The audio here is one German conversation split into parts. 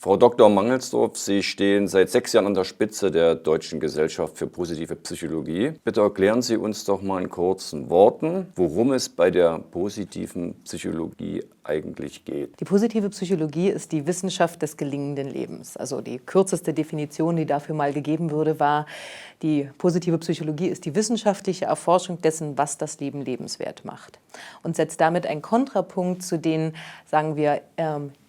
Frau Dr. Mangelsdorf, Sie stehen seit 6 Jahren an der Spitze der Deutschen Gesellschaft für positive Psychologie. Bitte erklären Sie uns doch mal in kurzen Worten, worum es bei der positiven Psychologie eigentlich geht. Die positive Psychologie ist die Wissenschaft des gelingenden Lebens. Also die kürzeste Definition, die dafür mal gegeben wurde, war, die positive Psychologie ist die wissenschaftliche Erforschung dessen, was das Leben lebenswert macht. Und setzt damit einen Kontrapunkt zu den, sagen wir,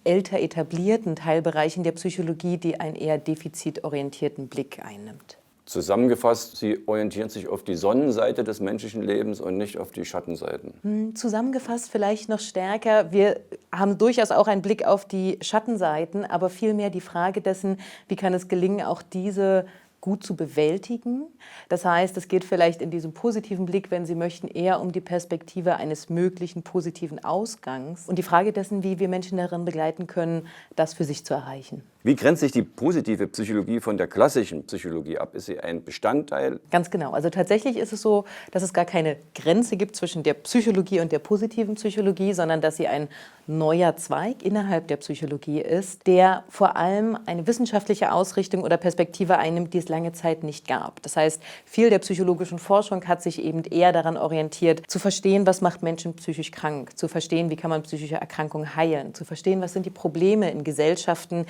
älter etablierten Teilbereichen der Psychologie, die einen eher defizitorientierten Blick einnimmt. Zusammengefasst, Sie orientieren sich auf die Sonnenseite des menschlichen Lebens und nicht auf die Schattenseiten. Zusammengefasst vielleicht noch stärker. Wir haben durchaus auch einen Blick auf die Schattenseiten, aber vielmehr die Frage dessen, wie kann es gelingen, auch diese gut zu bewältigen. Das heißt, es geht vielleicht in diesem positiven Blick, wenn Sie möchten, eher um die Perspektive eines möglichen positiven Ausgangs und die Frage dessen, wie wir Menschen darin begleiten können, das für sich zu erreichen. Wie grenzt sich die positive Psychologie von der klassischen Psychologie ab? Ist sie ein Bestandteil? Ganz genau. Also tatsächlich ist es so, dass es gar keine Grenze gibt zwischen der Psychologie und der positiven Psychologie, sondern dass sie ein neuer Zweig innerhalb der Psychologie ist, der vor allem eine wissenschaftliche Ausrichtung oder Perspektive einnimmt, die es lange Zeit nicht gab. Das heißt, viel der psychologischen Forschung hat sich eben eher daran orientiert, zu verstehen, was macht Menschen psychisch krank, zu verstehen, wie kann man psychische Erkrankungen heilen, zu verstehen, was sind die Probleme in Gesellschaften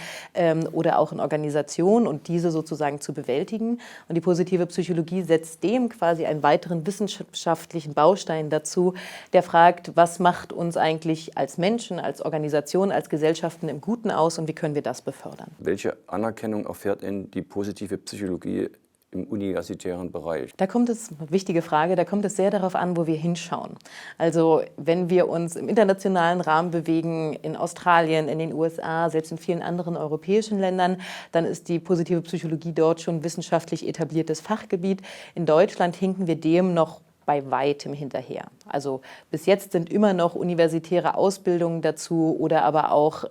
oder auch in Organisationen und diese sozusagen zu bewältigen. Und die positive Psychologie setzt dem quasi einen weiteren wissenschaftlichen Baustein dazu, der fragt, was macht uns eigentlich als Menschen, als Organisation, als Gesellschaften im Guten aus und wie können wir das befördern. Welche Anerkennung erfährt denn die positive Psychologie im universitären Bereich? Da kommt es, wichtige Frage, da kommt es sehr darauf an, wo wir hinschauen. Also wenn wir uns im internationalen Rahmen bewegen, in Australien, in den USA, selbst in vielen anderen europäischen Ländern, dann ist die positive Psychologie dort schon wissenschaftlich etabliertes Fachgebiet. In Deutschland hinken wir dem noch bei weitem hinterher. Also bis jetzt sind immer noch universitäre Ausbildungen dazu oder aber auch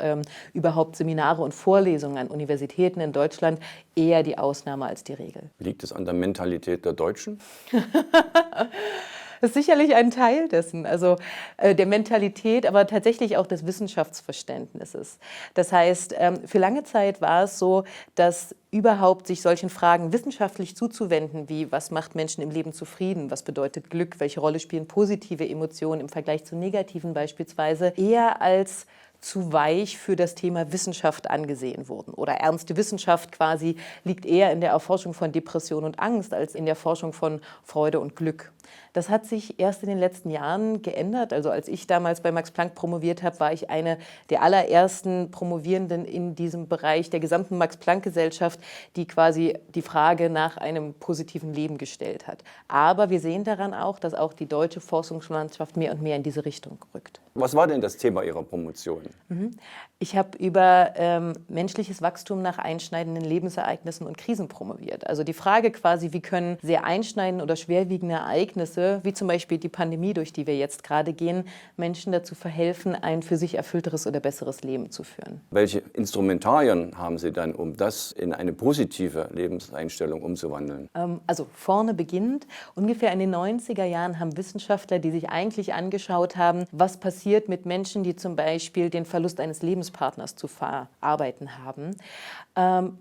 überhaupt Seminare und Vorlesungen an Universitäten in Deutschland eher die Ausnahme als die Regel. Liegt es an der Mentalität der Deutschen? Das ist sicherlich ein Teil dessen, also der Mentalität, aber tatsächlich auch des Wissenschaftsverständnisses. Das heißt, für lange Zeit war es so, dass überhaupt sich solchen Fragen wissenschaftlich zuzuwenden, wie was macht Menschen im Leben zufrieden, was bedeutet Glück, welche Rolle spielen positive Emotionen im Vergleich zu negativen beispielsweise, eher als zu weich für das Thema Wissenschaft angesehen wurden. Oder ernste Wissenschaft quasi liegt eher in der Erforschung von Depression und Angst als in der Forschung von Freude und Glück. Das hat sich erst in den letzten Jahren geändert. Also als ich damals bei Max Planck promoviert habe, war ich eine der allerersten Promovierenden in diesem Bereich der gesamten Max-Planck-Gesellschaft, die quasi die Frage nach einem positiven Leben gestellt hat. Aber wir sehen daran auch, dass auch die deutsche Forschungslandschaft mehr und mehr in diese Richtung rückt. Was war denn das Thema Ihrer Promotion? Ich habe über menschliches Wachstum nach einschneidenden Lebensereignissen und Krisen promoviert. Also die Frage quasi, wie können sehr einschneidende oder schwerwiegende Ereignisse, wie zum Beispiel die Pandemie, durch die wir jetzt gerade gehen, Menschen dazu verhelfen, ein für sich erfüllteres oder besseres Leben zu führen. Welche Instrumentarien haben Sie dann, um das in eine positive Lebenseinstellung umzuwandeln? Also vorne beginnend, ungefähr in den 90er Jahren haben Wissenschaftler, die sich eigentlich angeschaut haben, was passiert mit Menschen, die zum Beispiel den Verlust eines Lebenspartners zu verarbeiten haben,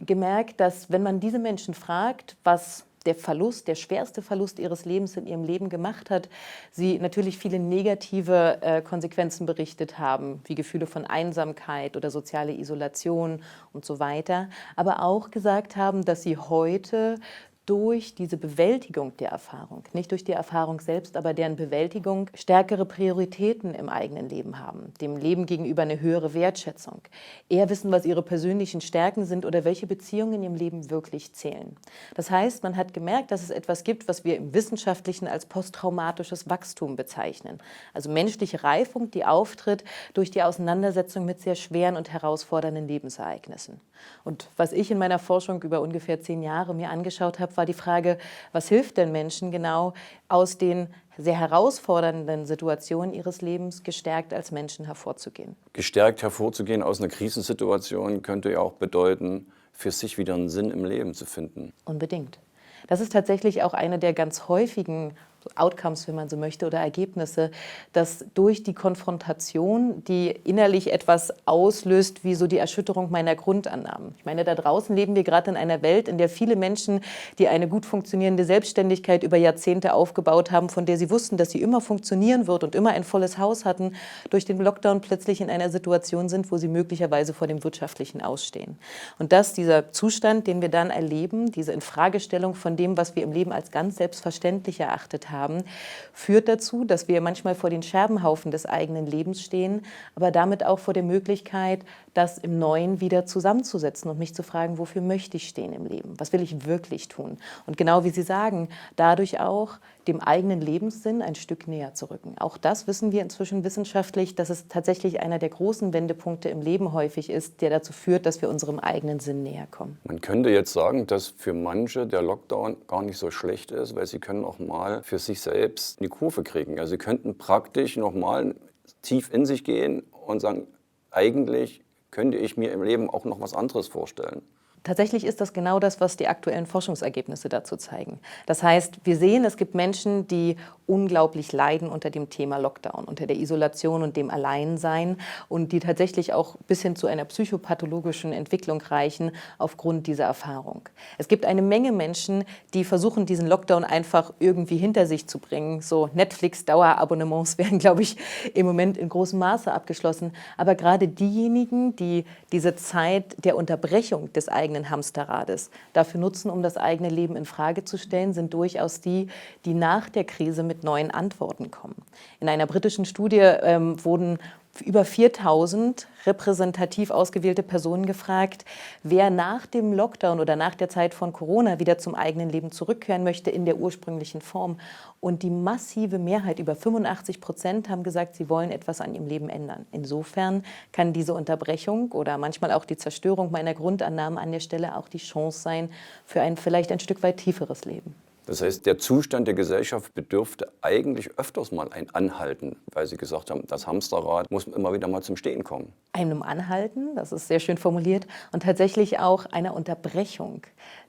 gemerkt, dass wenn man diese Menschen fragt, was der Verlust, der schwerste Verlust ihres Lebens in ihrem Leben gemacht hat, sie natürlich viele negative Konsequenzen berichtet haben, wie Gefühle von Einsamkeit oder soziale Isolation und so weiter, aber auch gesagt haben, dass sie heute durch diese Bewältigung der Erfahrung, nicht durch die Erfahrung selbst, aber deren Bewältigung, stärkere Prioritäten im eigenen Leben haben, dem Leben gegenüber eine höhere Wertschätzung, eher wissen, was ihre persönlichen Stärken sind oder welche Beziehungen in ihrem Leben wirklich zählen. Das heißt, man hat gemerkt, dass es etwas gibt, was wir im Wissenschaftlichen als posttraumatisches Wachstum bezeichnen. Also menschliche Reifung, die auftritt durch die Auseinandersetzung mit sehr schweren und herausfordernden Lebensereignissen. Und was ich in meiner Forschung über ungefähr 10 Jahre mir angeschaut habe, war die Frage, was hilft denn Menschen genau aus den sehr herausfordernden Situationen ihres Lebens gestärkt als Menschen hervorzugehen. Gestärkt hervorzugehen aus einer Krisensituation könnte ja auch bedeuten, für sich wieder einen Sinn im Leben zu finden. Unbedingt. Das ist tatsächlich auch eine der ganz häufigen Outcomes, wenn man so möchte, oder Ergebnisse, dass durch die Konfrontation, die innerlich etwas auslöst, wie so die Erschütterung meiner Grundannahmen. Ich meine, da draußen leben wir gerade in einer Welt, in der viele Menschen, die eine gut funktionierende Selbstständigkeit über Jahrzehnte aufgebaut haben, von der sie wussten, dass sie immer funktionieren wird und immer ein volles Haus hatten, durch den Lockdown plötzlich in einer Situation sind, wo sie möglicherweise vor dem Wirtschaftlichen ausstehen. Und dass dieser Zustand, den wir dann erleben, diese Infragestellung von dem, was wir im Leben als ganz selbstverständlich erachtet haben, führt dazu, dass wir manchmal vor den Scherbenhaufen des eigenen Lebens stehen, aber damit auch vor der Möglichkeit, das im Neuen wieder zusammenzusetzen und mich zu fragen, wofür möchte ich stehen im Leben? Was will ich wirklich tun? Und genau wie Sie sagen, dadurch auch dem eigenen Lebenssinn ein Stück näher zu rücken. Auch das wissen wir inzwischen wissenschaftlich, dass es tatsächlich einer der großen Wendepunkte im Leben häufig ist, der dazu führt, dass wir unserem eigenen Sinn näher kommen. Man könnte jetzt sagen, dass für manche der Lockdown gar nicht so schlecht ist, weil sie können auch mal für sich selbst eine Kurve kriegen. Also sie könnten praktisch noch mal tief in sich gehen und sagen, eigentlich könnte ich mir im Leben auch noch was anderes vorstellen. Tatsächlich ist das genau das, was die aktuellen Forschungsergebnisse dazu zeigen. Das heißt, wir sehen, es gibt Menschen, die unglaublich leiden unter dem Thema Lockdown, unter der Isolation und dem Alleinsein und die tatsächlich auch bis hin zu einer psychopathologischen Entwicklung reichen aufgrund dieser Erfahrung. Es gibt eine Menge Menschen, die versuchen, diesen Lockdown einfach irgendwie hinter sich zu bringen. So Netflix-Dauerabonnements werden, glaube ich, im Moment in großem Maße abgeschlossen. Aber gerade diejenigen, die diese Zeit der Unterbrechung des eigenen Hamsterrades dafür nutzen, um das eigene Leben in Frage zu stellen, sind durchaus die, die nach der Krise mit neuen Antworten kommen. In einer britischen Studie wurden über 4.000 repräsentativ ausgewählte Personen gefragt, wer nach dem Lockdown oder nach der Zeit von Corona wieder zum eigenen Leben zurückkehren möchte in der ursprünglichen Form. Und die massive Mehrheit, über 85%, haben gesagt, sie wollen etwas an ihrem Leben ändern. Insofern kann diese Unterbrechung oder manchmal auch die Zerstörung meiner Grundannahmen an der Stelle auch die Chance sein für ein vielleicht ein Stück weit tieferes Leben. Das heißt, der Zustand der Gesellschaft bedürfte eigentlich öfters mal ein Anhalten, weil Sie gesagt haben, das Hamsterrad muss immer wieder mal zum Stehen kommen. Einem Anhalten, das ist sehr schön formuliert, und tatsächlich auch einer Unterbrechung.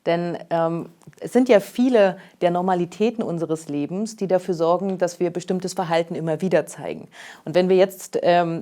Denn es sind ja viele der Normalitäten unseres Lebens, die dafür sorgen, dass wir bestimmtes Verhalten immer wieder zeigen. Und wenn wir jetzt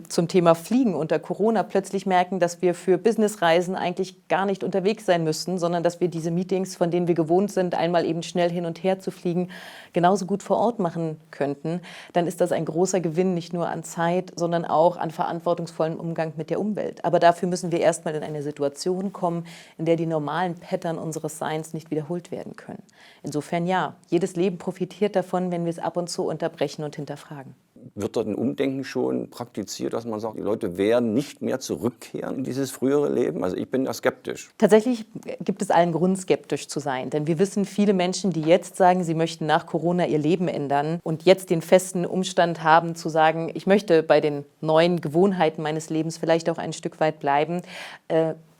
zum Thema Fliegen unter Corona plötzlich merken, dass wir für Businessreisen eigentlich gar nicht unterwegs sein müssten, sondern dass wir diese Meetings, von denen wir gewohnt sind, einmal eben schnell hin und her zu fliegen, genauso gut vor Ort machen könnten, dann ist das ein großer Gewinn, nicht nur an Zeit, sondern auch an verantwortungsvollem Umgang mit der Umwelt. Aber dafür müssen wir erstmal in eine Situation kommen, in der die normalen Pattern unseres Seins nicht wiederholt werden können. Insofern ja, jedes Leben profitiert davon, wenn wir es ab und zu unterbrechen und hinterfragen. Wird dort ein Umdenken schon praktiziert, dass man sagt, die Leute werden nicht mehr zurückkehren in dieses frühere Leben? Also ich bin da skeptisch. Tatsächlich gibt es allen Grund, skeptisch zu sein. Denn wir wissen, viele Menschen, die jetzt sagen, sie möchten nach Corona ihr Leben ändern und jetzt den festen Umstand haben, zu sagen, ich möchte bei den neuen Gewohnheiten meines Lebens vielleicht auch ein Stück weit bleiben,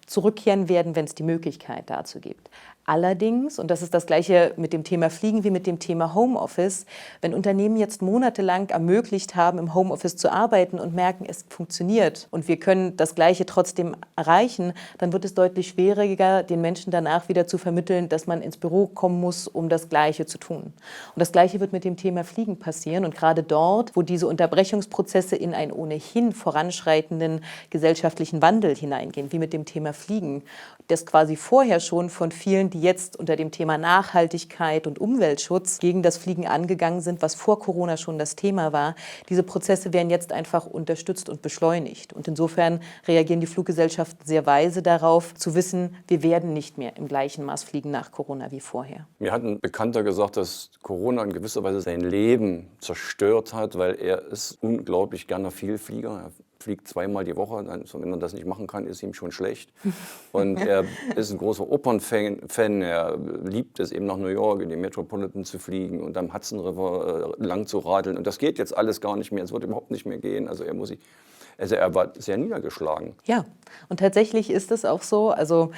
zurückkehren werden, wenn es die Möglichkeit dazu gibt. Allerdings, und das ist das Gleiche mit dem Thema Fliegen wie mit dem Thema Homeoffice, wenn Unternehmen jetzt monatelang ermöglicht haben, im Homeoffice zu arbeiten und merken, es funktioniert und wir können das Gleiche trotzdem erreichen, dann wird es deutlich schwieriger, den Menschen danach wieder zu vermitteln, dass man ins Büro kommen muss, um das Gleiche zu tun. Und das Gleiche wird mit dem Thema Fliegen passieren. Und gerade dort, wo diese Unterbrechungsprozesse in einen ohnehin voranschreitenden gesellschaftlichen Wandel hineingehen, wie mit dem Thema Fliegen, das quasi vorher schon von vielen, die jetzt unter dem Thema Nachhaltigkeit und Umweltschutz gegen das Fliegen angegangen sind, was vor Corona schon das Thema war. Diese Prozesse werden jetzt einfach unterstützt und beschleunigt. Und insofern reagieren die Fluggesellschaften sehr weise darauf, zu wissen, wir werden nicht mehr im gleichen Maß fliegen nach Corona wie vorher. Mir hat ein Bekannter gesagt, dass Corona in gewisser Weise sein Leben zerstört hat, weil er ist unglaublich gerne Vielflieger. Er fliegt zweimal die Woche, also wenn er das nicht machen kann, ist ihm schon schlecht. Und er ist ein großer Opernfan, er liebt es eben nach New York in die Metropolitan zu fliegen und am Hudson River lang zu radeln. Und das geht jetzt alles gar nicht mehr, es wird überhaupt nicht mehr gehen. Also er war sehr niedergeschlagen. Ja, und tatsächlich ist es auch so, also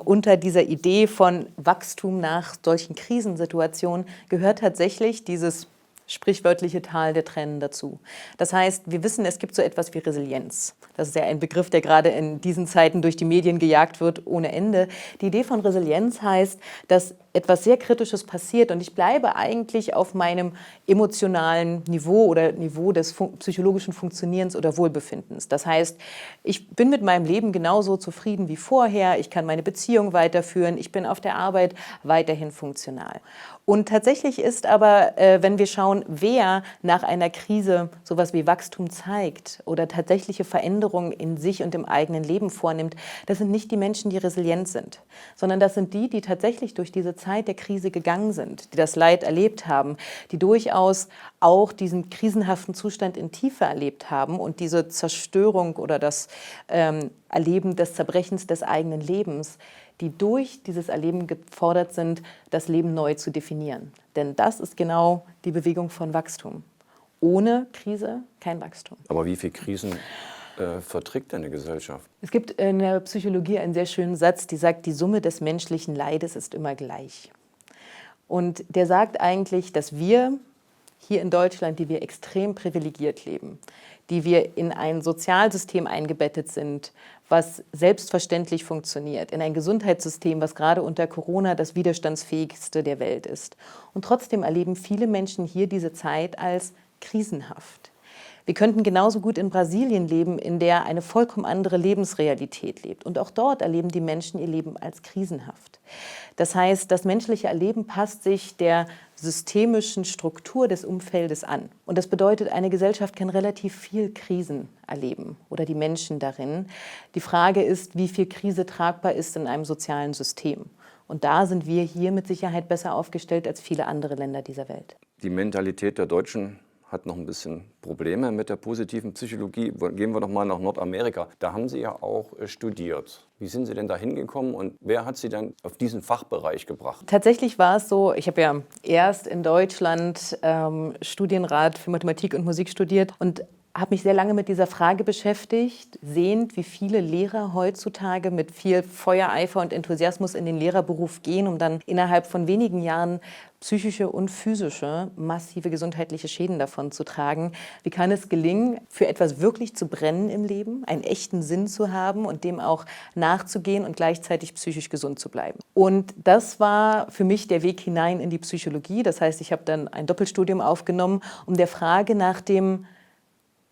unter dieser Idee von Wachstum nach solchen Krisensituationen gehört tatsächlich dieses sprichwörtliche Tal der Tränen dazu. Das heißt, wir wissen, es gibt so etwas wie Resilienz. Das ist ja ein Begriff, der gerade in diesen Zeiten durch die Medien gejagt wird ohne Ende. Die Idee von Resilienz heißt, dass etwas sehr Kritisches passiert und ich bleibe eigentlich auf meinem emotionalen Niveau oder Niveau des psychologischen Funktionierens oder Wohlbefindens. Das heißt, ich bin mit meinem Leben genauso zufrieden wie vorher, ich kann meine Beziehung weiterführen, ich bin auf der Arbeit weiterhin funktional. Und tatsächlich ist aber, wenn wir schauen, wer nach einer Krise sowas wie Wachstum zeigt oder tatsächliche Veränderungen in sich und im eigenen Leben vornimmt, das sind nicht die Menschen, die resilient sind, sondern das sind die, die tatsächlich durch diese Zeit der Krise gegangen sind, die das Leid erlebt haben, die durchaus auch diesen krisenhaften Zustand in Tiefe erlebt haben und diese Zerstörung oder das Erleben des Zerbrechens des eigenen Lebens, die durch dieses Erleben gefordert sind, das Leben neu zu definieren. Denn das ist genau die Bewegung von Wachstum. Ohne Krise kein Wachstum. Aber wie viele Krisen verträgt eine Gesellschaft? Es gibt in der Psychologie einen sehr schönen Satz, die sagt, die Summe des menschlichen Leides ist immer gleich. Und der sagt eigentlich, dass wir hier in Deutschland, die wir extrem privilegiert leben, die wir in ein Sozialsystem eingebettet sind, was selbstverständlich funktioniert, in ein Gesundheitssystem, was gerade unter Corona das widerstandsfähigste der Welt ist. Und trotzdem erleben viele Menschen hier diese Zeit als krisenhaft. Wir könnten genauso gut in Brasilien leben, in der eine vollkommen andere Lebensrealität lebt. Und auch dort erleben die Menschen ihr Leben als krisenhaft. Das heißt, das menschliche Erleben passt sich der systemischen Struktur des Umfeldes an. Und das bedeutet, eine Gesellschaft kann relativ viel Krisen erleben oder die Menschen darin. Die Frage ist, wie viel Krise tragbar ist in einem sozialen System. Und da sind wir hier mit Sicherheit besser aufgestellt als viele andere Länder dieser Welt. Die Mentalität der Deutschen hat noch ein bisschen Probleme mit der positiven Psychologie. Gehen wir doch mal nach Nordamerika. Da haben Sie ja auch studiert. Wie sind Sie denn da hingekommen und wer hat Sie dann auf diesen Fachbereich gebracht? Tatsächlich war es so, ich habe ja erst in Deutschland Studienrat für Mathematik und Musik studiert und habe mich sehr lange mit dieser Frage beschäftigt, sehend, wie viele Lehrer heutzutage mit viel Feuereifer und Enthusiasmus in den Lehrerberuf gehen, um dann innerhalb von wenigen Jahren psychische und physische massive gesundheitliche Schäden davon zu tragen. Wie kann es gelingen, für etwas wirklich zu brennen im Leben, einen echten Sinn zu haben und dem auch nachzugehen und gleichzeitig psychisch gesund zu bleiben? Und das war für mich der Weg hinein in die Psychologie. Das heißt, ich habe dann ein Doppelstudium aufgenommen, um der Frage nach dem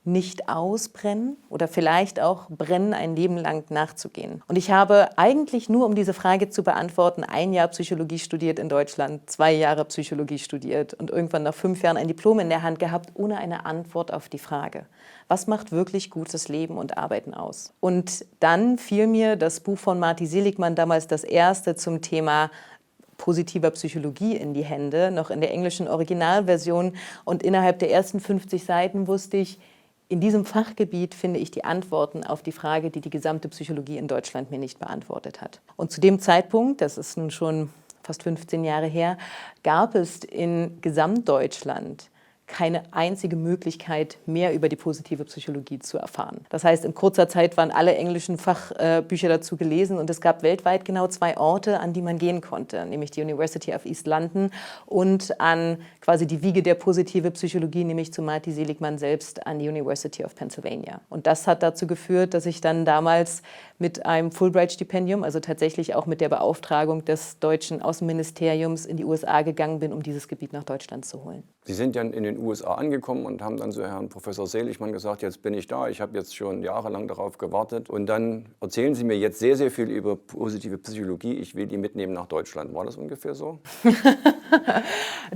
nicht ausbrennen oder vielleicht auch brennen ein Leben lang nachzugehen. Und ich habe eigentlich nur, um diese Frage zu beantworten, 1 Jahr Psychologie studiert in Deutschland, 2 Jahre Psychologie studiert und irgendwann nach 5 Jahren ein Diplom in der Hand gehabt, ohne eine Antwort auf die Frage. Was macht wirklich gutes Leben und Arbeiten aus? Und dann fiel mir das Buch von Marty Seligman, damals das erste zum Thema positiver Psychologie, in die Hände, noch in der englischen Originalversion. Und innerhalb der ersten 50 Seiten wusste ich, in diesem Fachgebiet finde ich die Antworten auf die Frage, die die gesamte Psychologie in Deutschland mir nicht beantwortet hat. Und zu dem Zeitpunkt, das ist nun schon fast 15 Jahre her, gab es in Gesamtdeutschland keine einzige Möglichkeit, mehr über die positive Psychologie zu erfahren. Das heißt, in kurzer Zeit waren alle englischen Fachbücher dazu gelesen und es gab weltweit genau 2 Orte, an die man gehen konnte, nämlich die University of East London und an quasi die Wiege der positiven Psychologie, nämlich zu Marty Seligman selbst an die University of Pennsylvania. Und das hat dazu geführt, dass ich dann damals mit einem Fulbright-Stipendium, also tatsächlich auch mit der Beauftragung des deutschen Außenministeriums in die USA gegangen bin, um dieses Gebiet nach Deutschland zu holen. Sie sind ja in den USA angekommen und haben dann zu Herrn Professor Seligman gesagt, jetzt bin ich da, ich habe jetzt schon jahrelang darauf gewartet. Und dann erzählen Sie mir jetzt sehr, sehr viel über positive Psychologie, ich will die mitnehmen nach Deutschland. War das ungefähr so?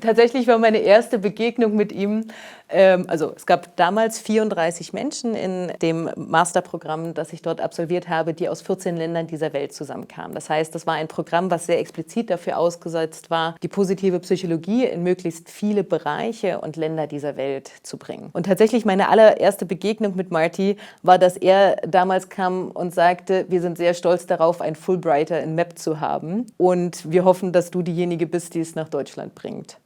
Tatsächlich war meine erste Begegnung mit ihm, also es gab damals 34 Menschen in dem Masterprogramm, das ich dort absolviert habe, die aus 14 Ländern dieser Welt zusammenkamen. Das heißt, das war ein Programm, was sehr explizit dafür ausgesetzt war, die positive Psychologie in möglichst viele Bereiche und Länder dieser Welt zu bringen. Und tatsächlich meine allererste Begegnung mit Marty war, dass er damals kam und sagte, wir sind sehr stolz darauf, einen Fulbrighter in MEP zu haben und wir hoffen, dass du diejenige bist, die es nach Deutschland bringt.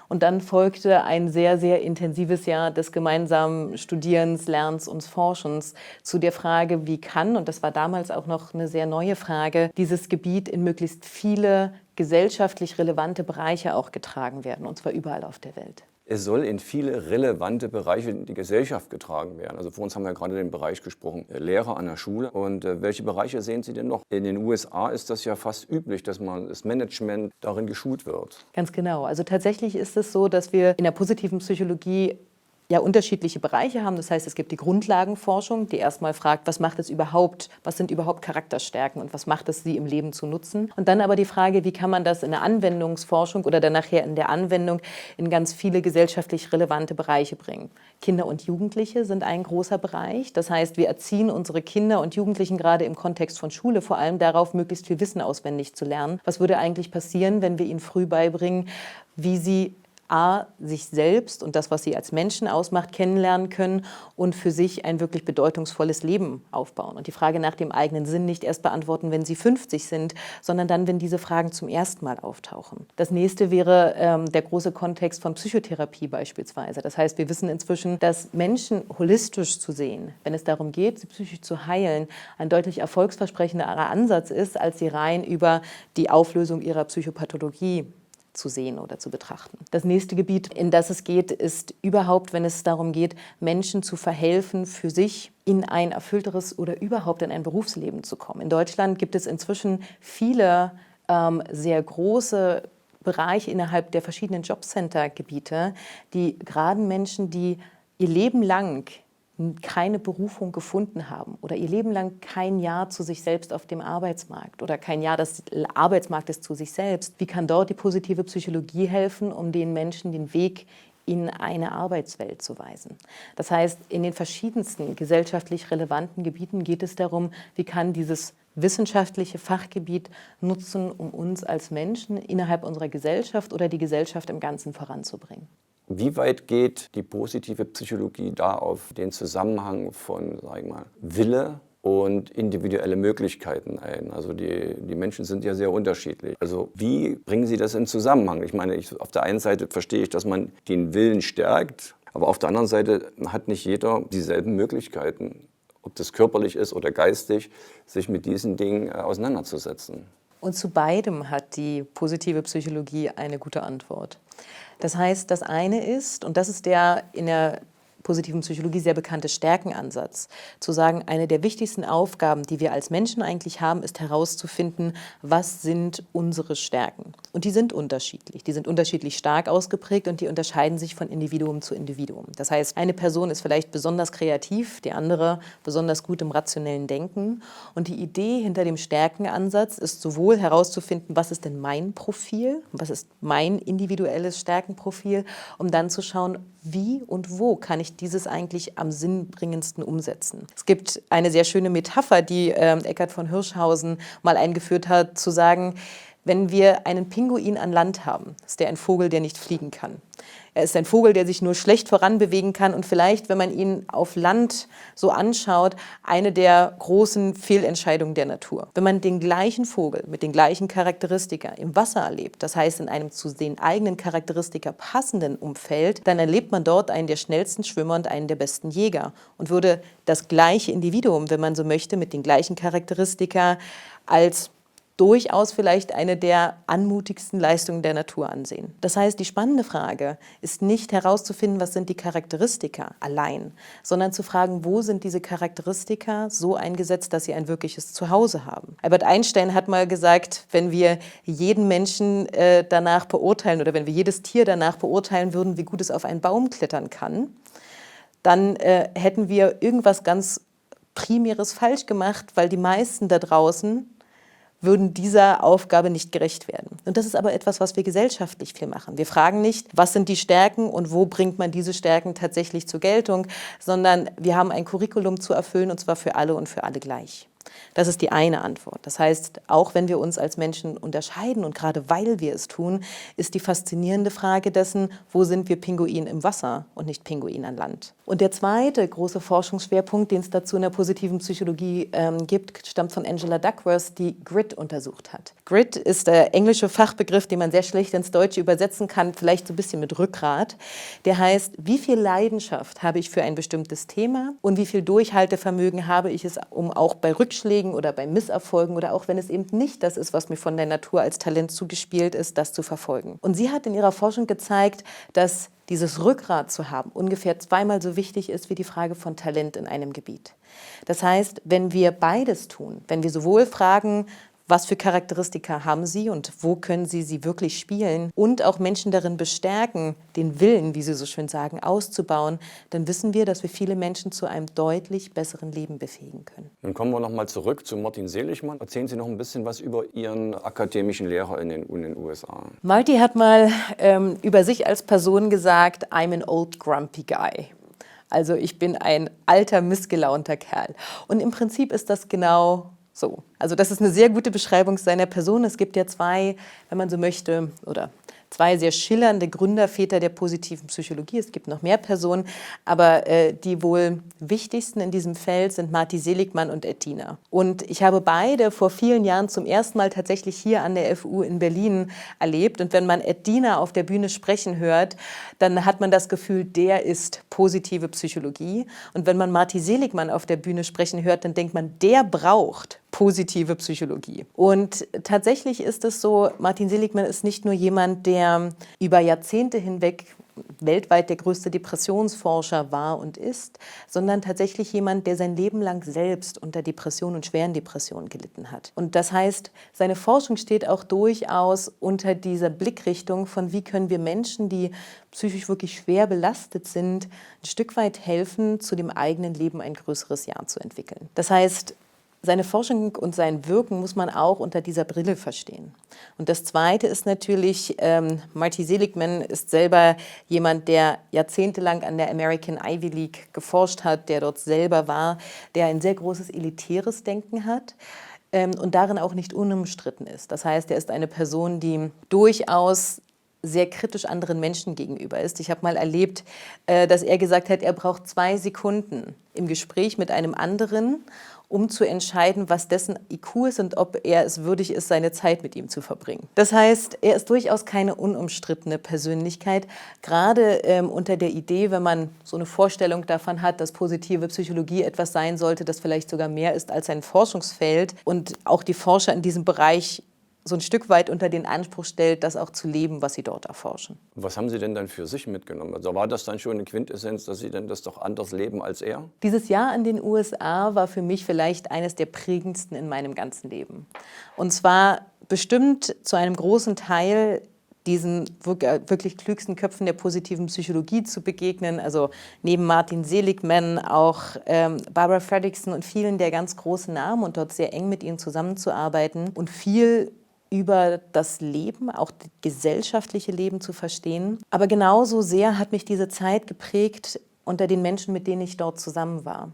Und dann folgte ein sehr, sehr intensives Jahr des gemeinsamen Studierens, Lernens und Forschens zu der Frage, wie kann, und das war damals auch noch eine sehr neue Frage, dieses Gebiet in möglichst viele gesellschaftlich relevante Bereiche auch getragen werden, und zwar überall auf der Welt. es soll in viele relevante Bereiche in die Gesellschaft getragen werden. Also vor uns haben wir gerade den Bereich gesprochen, Lehrer an der Schule. Und welche Bereiche sehen Sie denn noch? In den USA ist das ja fast üblich, dass das Management darin geschult wird. Ganz genau. Also tatsächlich ist es so, dass wir in der positiven Psychologie ja unterschiedliche Bereiche haben. Das heißt, es gibt die Grundlagenforschung, die erstmal fragt, was macht es überhaupt, was sind überhaupt Charakterstärken und was macht es, sie im Leben zu nutzen. Und dann aber die Frage, wie kann man das in der Anwendungsforschung oder dann nachher in der Anwendung in ganz viele gesellschaftlich relevante Bereiche bringen. Kinder und Jugendliche sind ein großer Bereich. Das heißt, wir erziehen unsere Kinder und Jugendlichen gerade im Kontext von Schule vor allem darauf, möglichst viel Wissen auswendig zu lernen. Was würde eigentlich passieren, wenn wir ihnen früh beibringen, wie sie sich selbst und das, was sie als Menschen ausmacht, kennenlernen können und für sich ein wirklich bedeutungsvolles Leben aufbauen. Und die Frage nach dem eigenen Sinn nicht erst beantworten, wenn sie 50 sind, sondern dann, wenn diese Fragen zum ersten Mal auftauchen. Das nächste wäre der große Kontext von Psychotherapie beispielsweise. Das heißt, wir wissen inzwischen, dass Menschen holistisch zu sehen, wenn es darum geht, sie psychisch zu heilen, ein deutlich erfolgsversprechenderer Ansatz ist, als sie rein über die Auflösung ihrer Psychopathologie zu sehen oder zu betrachten. Das nächste Gebiet, in das es geht, ist überhaupt, wenn es darum geht, Menschen zu verhelfen, für sich in ein erfüllteres oder überhaupt in ein Berufsleben zu kommen. In Deutschland gibt es inzwischen viele sehr große Bereiche innerhalb der verschiedenen Jobcenter-Gebiete, die gerade Menschen, die ihr Leben lang keine Berufung gefunden haben oder ihr Leben lang kein Ja zu sich selbst auf dem Arbeitsmarkt oder kein Ja des Arbeitsmarktes zu sich selbst. Wie kann dort die positive Psychologie helfen, um den Menschen den Weg in eine Arbeitswelt zu weisen? Das heißt, in den verschiedensten gesellschaftlich relevanten Gebieten geht es darum, wie kann dieses wissenschaftliche Fachgebiet nutzen, um uns als Menschen innerhalb unserer Gesellschaft oder die Gesellschaft im Ganzen voranzubringen. Wie weit geht die positive Psychologie da auf den Zusammenhang von, sag ich mal, Wille und individuelle Möglichkeiten ein? Also die Menschen sind ja sehr unterschiedlich. Also wie bringen Sie das in Zusammenhang? Ich meine, auf der einen Seite verstehe ich, dass man den Willen stärkt, aber auf der anderen Seite hat nicht jeder dieselben Möglichkeiten, ob das körperlich ist oder geistig, sich mit diesen Dingen auseinanderzusetzen. Und zu beidem hat die positive Psychologie eine gute Antwort. Das heißt, das eine ist, und das ist der in der positiven Psychologie sehr bekannte Stärkenansatz, zu sagen, eine der wichtigsten Aufgaben, die wir als Menschen eigentlich haben, ist herauszufinden, was sind unsere Stärken. Und die sind unterschiedlich. Die sind unterschiedlich stark ausgeprägt und die unterscheiden sich von Individuum zu Individuum. Das heißt, eine Person ist vielleicht besonders kreativ, die andere besonders gut im rationellen Denken. Und die Idee hinter dem Stärkenansatz ist sowohl herauszufinden, was ist denn mein Profil, was ist mein individuelles Stärkenprofil, um dann zu schauen, wie und wo kann ich dieses eigentlich am sinnbringendsten umsetzen. Es gibt eine sehr schöne Metapher, die Eckhard von Hirschhausen mal eingeführt hat, zu sagen, wenn wir einen Pinguin an Land haben, ist der ein Vogel, der nicht fliegen kann. Er ist ein Vogel, der sich nur schlecht voranbewegen kann und vielleicht, wenn man ihn auf Land so anschaut, eine der großen Fehlentscheidungen der Natur. Wenn man den gleichen Vogel mit den gleichen Charakteristika im Wasser erlebt, das heißt in einem zu den eigenen Charakteristika passenden Umfeld, dann erlebt man dort einen der schnellsten Schwimmer und einen der besten Jäger und würde das gleiche Individuum, wenn man so möchte, mit den gleichen Charakteristika als durchaus vielleicht eine der anmutigsten Leistungen der Natur ansehen. Das heißt, die spannende Frage ist nicht herauszufinden, was sind die Charakteristika allein, sondern zu fragen, wo sind diese Charakteristika so eingesetzt, dass sie ein wirkliches Zuhause haben. Albert Einstein hat mal gesagt, wenn wir jeden Menschen danach beurteilen oder wenn wir jedes Tier danach beurteilen würden, wie gut es auf einen Baum klettern kann, dann hätten wir irgendwas ganz Primäres falsch gemacht, weil die meisten da draußen würden dieser Aufgabe nicht gerecht werden. Und das ist aber etwas, was wir gesellschaftlich viel machen. Wir fragen nicht, was sind die Stärken und wo bringt man diese Stärken tatsächlich zur Geltung, sondern wir haben ein Curriculum zu erfüllen und zwar für alle und für alle gleich. Das ist die eine Antwort. Das heißt, auch wenn wir uns als Menschen unterscheiden und gerade weil wir es tun, ist die faszinierende Frage dessen, wo sind wir Pinguin im Wasser und nicht Pinguin an Land. Und der zweite große Forschungsschwerpunkt, den es dazu in der positiven Psychologie gibt, stammt von Angela Duckworth, die Grit untersucht hat. Grit ist der englische Fachbegriff, den man sehr schlecht ins Deutsche übersetzen kann, vielleicht so ein bisschen mit Rückgrat. Der heißt, wie viel Leidenschaft habe ich für ein bestimmtes Thema und wie viel Durchhaltevermögen habe ich es, um auch bei Rückschlägen Rückschlägen oder bei Misserfolgen oder auch wenn es eben nicht das ist, was mir von der Natur als Talent zugespielt ist, das zu verfolgen. Und sie hat in ihrer Forschung gezeigt, dass dieses Rückgrat zu haben ungefähr zweimal so wichtig ist wie die Frage von Talent in einem Gebiet. Das heißt, wenn wir beides tun, wenn wir sowohl fragen, was für Charakteristika haben sie und wo können sie wirklich spielen und auch Menschen darin bestärken, den Willen, wie sie so schön sagen, auszubauen, dann wissen wir, dass wir viele Menschen zu einem deutlich besseren Leben befähigen können. Nun kommen wir nochmal zurück zu Martin Seligmann. Erzählen Sie noch ein bisschen was über Ihren akademischen Lehrer in den USA. Marty hat mal über sich als Person gesagt, I'm an old grumpy guy. Also ich bin ein alter, missgelaunter Kerl. Und im Prinzip ist das genau so. Also das ist eine sehr gute Beschreibung seiner Person. Es gibt ja zwei, wenn man so möchte, oder zwei sehr schillernde Gründerväter der positiven Psychologie. Es gibt noch mehr Personen, aber die wohl wichtigsten in diesem Feld sind Marty Seligmann und Ed Diener. Und ich habe beide vor vielen Jahren zum ersten Mal tatsächlich hier an der FU in Berlin erlebt. Und wenn man Ed Diener auf der Bühne sprechen hört, dann hat man das Gefühl, der ist positive Psychologie. Und wenn man Marty Seligmann auf der Bühne sprechen hört, dann denkt man, der braucht positive Psychologie. Und tatsächlich ist es so, Martin Seligmann ist nicht nur jemand, der über Jahrzehnte hinweg weltweit der größte Depressionsforscher war und ist, sondern tatsächlich jemand, der sein Leben lang selbst unter Depressionen und schweren Depressionen gelitten hat. Und das heißt, seine Forschung steht auch durchaus unter dieser Blickrichtung von, wie können wir Menschen, die psychisch wirklich schwer belastet sind, ein Stück weit helfen, zu dem eigenen Leben ein größeres Ja zu entwickeln. Das heißt, seine Forschung und sein Wirken muss man auch unter dieser Brille verstehen. Und das Zweite ist natürlich, Marty Seligmann ist selber jemand, der jahrzehntelang an der American Ivy League geforscht hat, der dort selber war, der ein sehr großes elitäres Denken hat und darin auch nicht unumstritten ist. Das heißt, er ist eine Person, die durchaus sehr kritisch anderen Menschen gegenüber ist. Ich habe mal erlebt, dass er gesagt hat, er braucht 2 Sekunden im Gespräch mit einem anderen, um zu entscheiden, was dessen IQ ist und ob er es würdig ist, seine Zeit mit ihm zu verbringen. Das heißt, er ist durchaus keine unumstrittene Persönlichkeit, gerade unter der Idee, wenn man so eine Vorstellung davon hat, dass positive Psychologie etwas sein sollte, das vielleicht sogar mehr ist als ein Forschungsfeld und auch die Forscher in diesem Bereich so ein Stück weit unter den Anspruch stellt, das auch zu leben, was sie dort erforschen. Was haben Sie denn dann für sich mitgenommen? Also war das dann schon eine Quintessenz, dass Sie denn das doch anders leben als er? Dieses Jahr in den USA war für mich vielleicht eines der prägendsten in meinem ganzen Leben. Und zwar bestimmt zu einem großen Teil diesen wirklich klügsten Köpfen der positiven Psychologie zu begegnen. Also neben Martin Seligmann auch Barbara Fredrickson und vielen der ganz großen Namen und dort sehr eng mit ihnen zusammenzuarbeiten und viel über das Leben, auch das gesellschaftliche Leben zu verstehen. Aber genauso sehr hat mich diese Zeit geprägt unter den Menschen, mit denen ich dort zusammen war.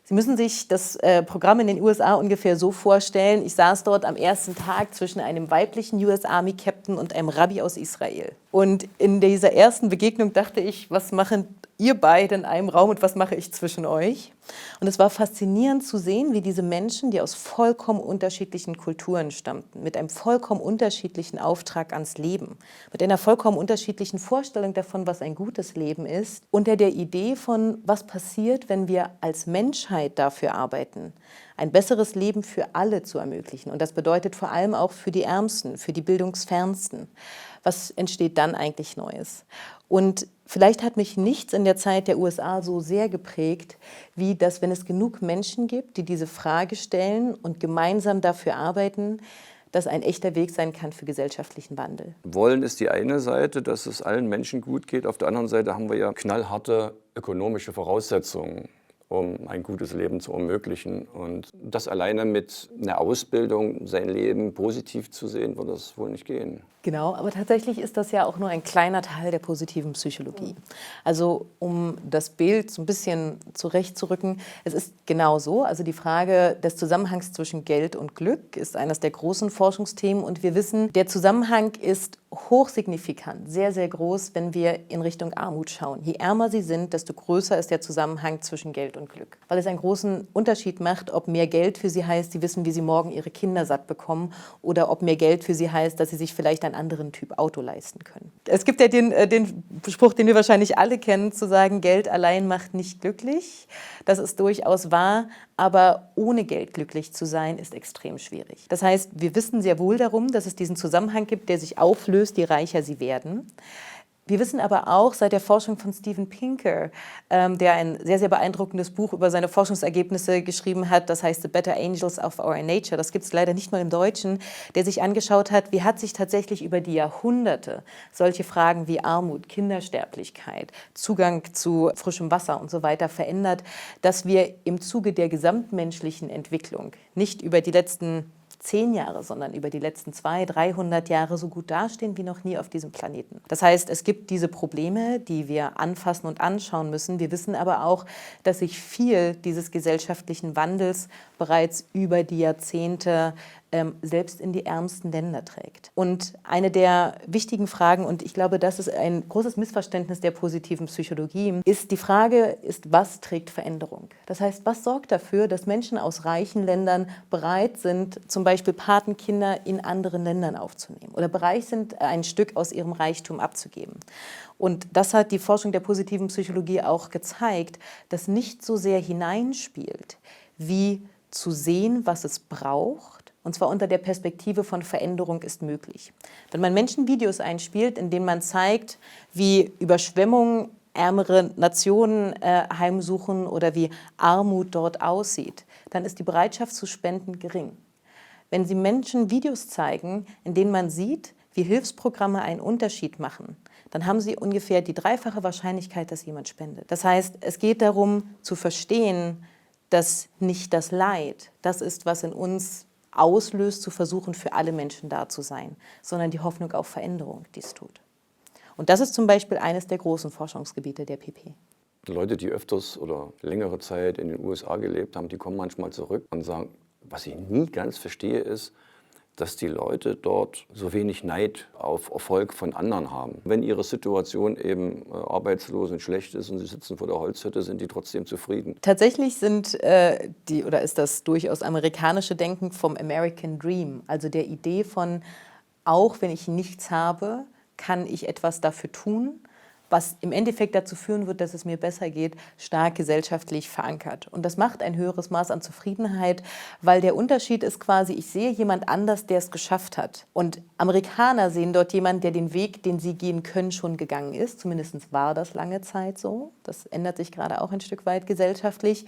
Sie müssen sich das Programm in den USA ungefähr so vorstellen. Ich saß dort am ersten Tag zwischen einem weiblichen US Army Captain und einem Rabbi aus Israel. Und in dieser ersten Begegnung dachte ich, was machen ihr beide in einem Raum und was mache ich zwischen euch? Und es war faszinierend zu sehen, wie diese Menschen, die aus vollkommen unterschiedlichen Kulturen stammten, mit einem vollkommen unterschiedlichen Auftrag ans Leben, mit einer vollkommen unterschiedlichen Vorstellung davon, was ein gutes Leben ist, unter der Idee von, was passiert, wenn wir als Menschheit dafür arbeiten, ein besseres Leben für alle zu ermöglichen. Und das bedeutet vor allem auch für die Ärmsten, für die Bildungsfernsten. Was entsteht dann eigentlich Neues? Und vielleicht hat mich nichts in der Zeit der USA so sehr geprägt, wie dass, wenn es genug Menschen gibt, die diese Frage stellen und gemeinsam dafür arbeiten, das ein echter Weg sein kann für gesellschaftlichen Wandel. Wollen ist die eine Seite, dass es allen Menschen gut geht. Auf der anderen Seite haben wir ja knallharte ökonomische Voraussetzungen, um ein gutes Leben zu ermöglichen. Und das alleine mit einer Ausbildung, sein Leben positiv zu sehen, wird das wohl nicht gehen. Genau, aber tatsächlich ist das ja auch nur ein kleiner Teil der positiven Psychologie. Also um das Bild so ein bisschen zurechtzurücken, es ist genau so, also die Frage des Zusammenhangs zwischen Geld und Glück ist eines der großen Forschungsthemen und wir wissen, der Zusammenhang ist hochsignifikant, sehr, sehr groß, wenn wir in Richtung Armut schauen. Je ärmer sie sind, desto größer ist der Zusammenhang zwischen Geld und Glück. Weil es einen großen Unterschied macht, ob mehr Geld für sie heißt, sie wissen, wie sie morgen ihre Kinder satt bekommen, oder ob mehr Geld für sie heißt, dass sie sich vielleicht einen anderen Typ Auto leisten können. Es gibt ja den Spruch, den wir wahrscheinlich alle kennen, zu sagen, Geld allein macht nicht glücklich. Das ist durchaus wahr, aber ohne Geld glücklich zu sein, ist extrem schwierig. Das heißt, wir wissen sehr wohl darum, dass es diesen Zusammenhang gibt, der sich auflöst, je reicher sie werden. Wir wissen aber auch seit der Forschung von Steven Pinker, der ein sehr, sehr beeindruckendes Buch über seine Forschungsergebnisse geschrieben hat, das heißt The Better Angels of Our Nature, das gibt es leider nicht mal im Deutschen, der sich angeschaut hat, wie hat sich tatsächlich über die Jahrhunderte solche Fragen wie Armut, Kindersterblichkeit, Zugang zu frischem Wasser und so weiter verändert, dass wir im Zuge der gesamtmenschlichen Entwicklung nicht über die letzten 10 Jahre, sondern über die letzten 200, 300 Jahre so gut dastehen wie noch nie auf diesem Planeten. Das heißt, es gibt diese Probleme, die wir anfassen und anschauen müssen. Wir wissen aber auch, dass sich viel dieses gesellschaftlichen Wandels bereits über die Jahrzehnte selbst in die ärmsten Länder trägt. Und eine der wichtigen Fragen, und ich glaube, das ist ein großes Missverständnis der positiven Psychologie, ist die Frage, was trägt Veränderung? Das heißt, was sorgt dafür, dass Menschen aus reichen Ländern bereit sind, zum Beispiel Patenkinder in anderen Ländern aufzunehmen oder bereit sind, ein Stück aus ihrem Reichtum abzugeben? Und das hat die Forschung der positiven Psychologie auch gezeigt, dass nicht so sehr hineinspielt, wie zu sehen, was es braucht, und zwar unter der Perspektive von Veränderung ist möglich. Wenn man Menschen Videos einspielt, in denen man zeigt, wie Überschwemmungen ärmere Nationen heimsuchen oder wie Armut dort aussieht, dann ist die Bereitschaft zu spenden gering. Wenn Sie Menschen Videos zeigen, in denen man sieht, wie Hilfsprogramme einen Unterschied machen, dann haben Sie ungefähr die 3-fache Wahrscheinlichkeit, dass jemand spendet. Das heißt, es geht darum zu verstehen, dass nicht das Leid das ist, was in uns auslöst, zu versuchen, für alle Menschen da zu sein, sondern die Hoffnung auf Veränderung, die es tut. Und das ist zum Beispiel eines der großen Forschungsgebiete der PP. Leute, die öfters oder längere Zeit in den USA gelebt haben, die kommen manchmal zurück und sagen, was ich nie ganz verstehe, ist, dass die Leute dort so wenig Neid auf Erfolg von anderen haben. Wenn ihre Situation eben arbeitslos und schlecht ist und sie sitzen vor der Holzhütte, sind die trotzdem zufrieden. Tatsächlich ist das durchaus amerikanische Denken vom American Dream, also der Idee von, auch wenn ich nichts habe, kann ich etwas dafür tun, was im Endeffekt dazu führen wird, dass es mir besser geht, stark gesellschaftlich verankert. Und das macht ein höheres Maß an Zufriedenheit, weil der Unterschied ist quasi, ich sehe jemand anders, der es geschafft hat. Und Amerikaner sehen dort jemanden, der den Weg, den sie gehen können, schon gegangen ist. Zumindest war das lange Zeit so. Das ändert sich gerade auch ein Stück weit gesellschaftlich.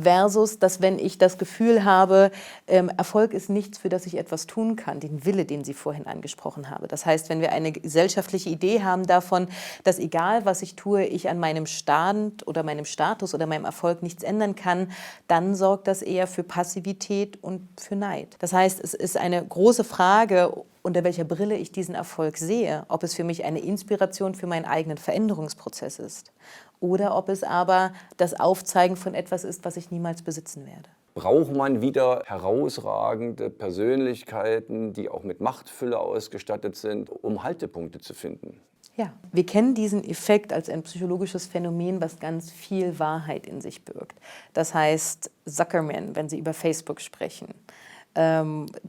Versus, dass wenn ich das Gefühl habe, Erfolg ist nichts, für das ich etwas tun kann, den Wille, den Sie vorhin angesprochen haben. Das heißt, wenn wir eine gesellschaftliche Idee haben davon, dass egal, was ich tue, ich an meinem Stand oder meinem Status oder meinem Erfolg nichts ändern kann, dann sorgt das eher für Passivität und für Neid. Das heißt, es ist eine große Frage, unter welcher Brille ich diesen Erfolg sehe, ob es für mich eine Inspiration für meinen eigenen Veränderungsprozess ist oder ob es aber das Aufzeigen von etwas ist, was ich niemals besitzen werde. Braucht man wieder herausragende Persönlichkeiten, die auch mit Machtfülle ausgestattet sind, um Haltepunkte zu finden? Ja, wir kennen diesen Effekt als ein psychologisches Phänomen, was ganz viel Wahrheit in sich birgt. Das heißt, Zuckerman, wenn Sie über Facebook sprechen,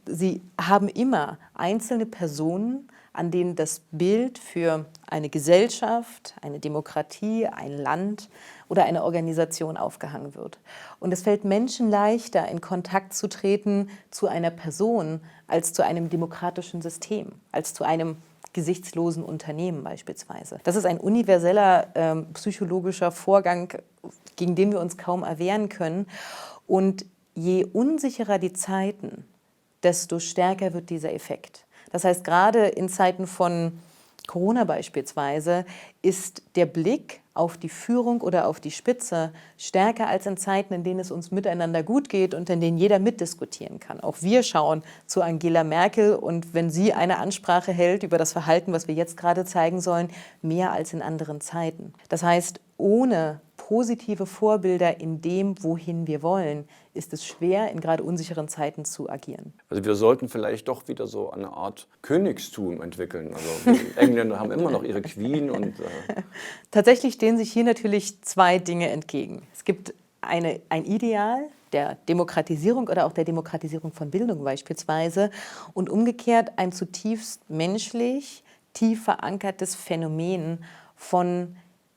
Sie haben immer einzelne Personen, an denen das Bild für eine Gesellschaft, eine Demokratie, ein Land oder eine Organisation aufgehangen wird. Und es fällt Menschen leichter, in Kontakt zu treten zu einer Person als zu einem demokratischen System, als zu einem gesichtslosen Unternehmen beispielsweise. Das ist ein universeller psychologischer Vorgang, gegen den wir uns kaum erwehren können. Und je unsicherer die Zeiten, desto stärker wird dieser Effekt. Das heißt, gerade in Zeiten von Corona beispielsweise ist der Blick auf die Führung oder auf die Spitze stärker als in Zeiten, in denen es uns miteinander gut geht und in denen jeder mitdiskutieren kann. Auch wir schauen zu Angela Merkel und wenn sie eine Ansprache hält über das Verhalten, was wir jetzt gerade zeigen sollen, mehr als in anderen Zeiten. Das heißt, ohne positive Vorbilder in dem, wohin wir wollen, ist es schwer, in gerade unsicheren Zeiten zu agieren. Also wir sollten vielleicht doch wieder so eine Art Königstum entwickeln. Also die Engländer haben immer noch ihre Queen und Tatsächlich stehen sich hier natürlich zwei Dinge entgegen. Es gibt ein Ideal der Demokratisierung oder auch der Demokratisierung von Bildung beispielsweise und umgekehrt ein zutiefst menschlich, tief verankertes Phänomen von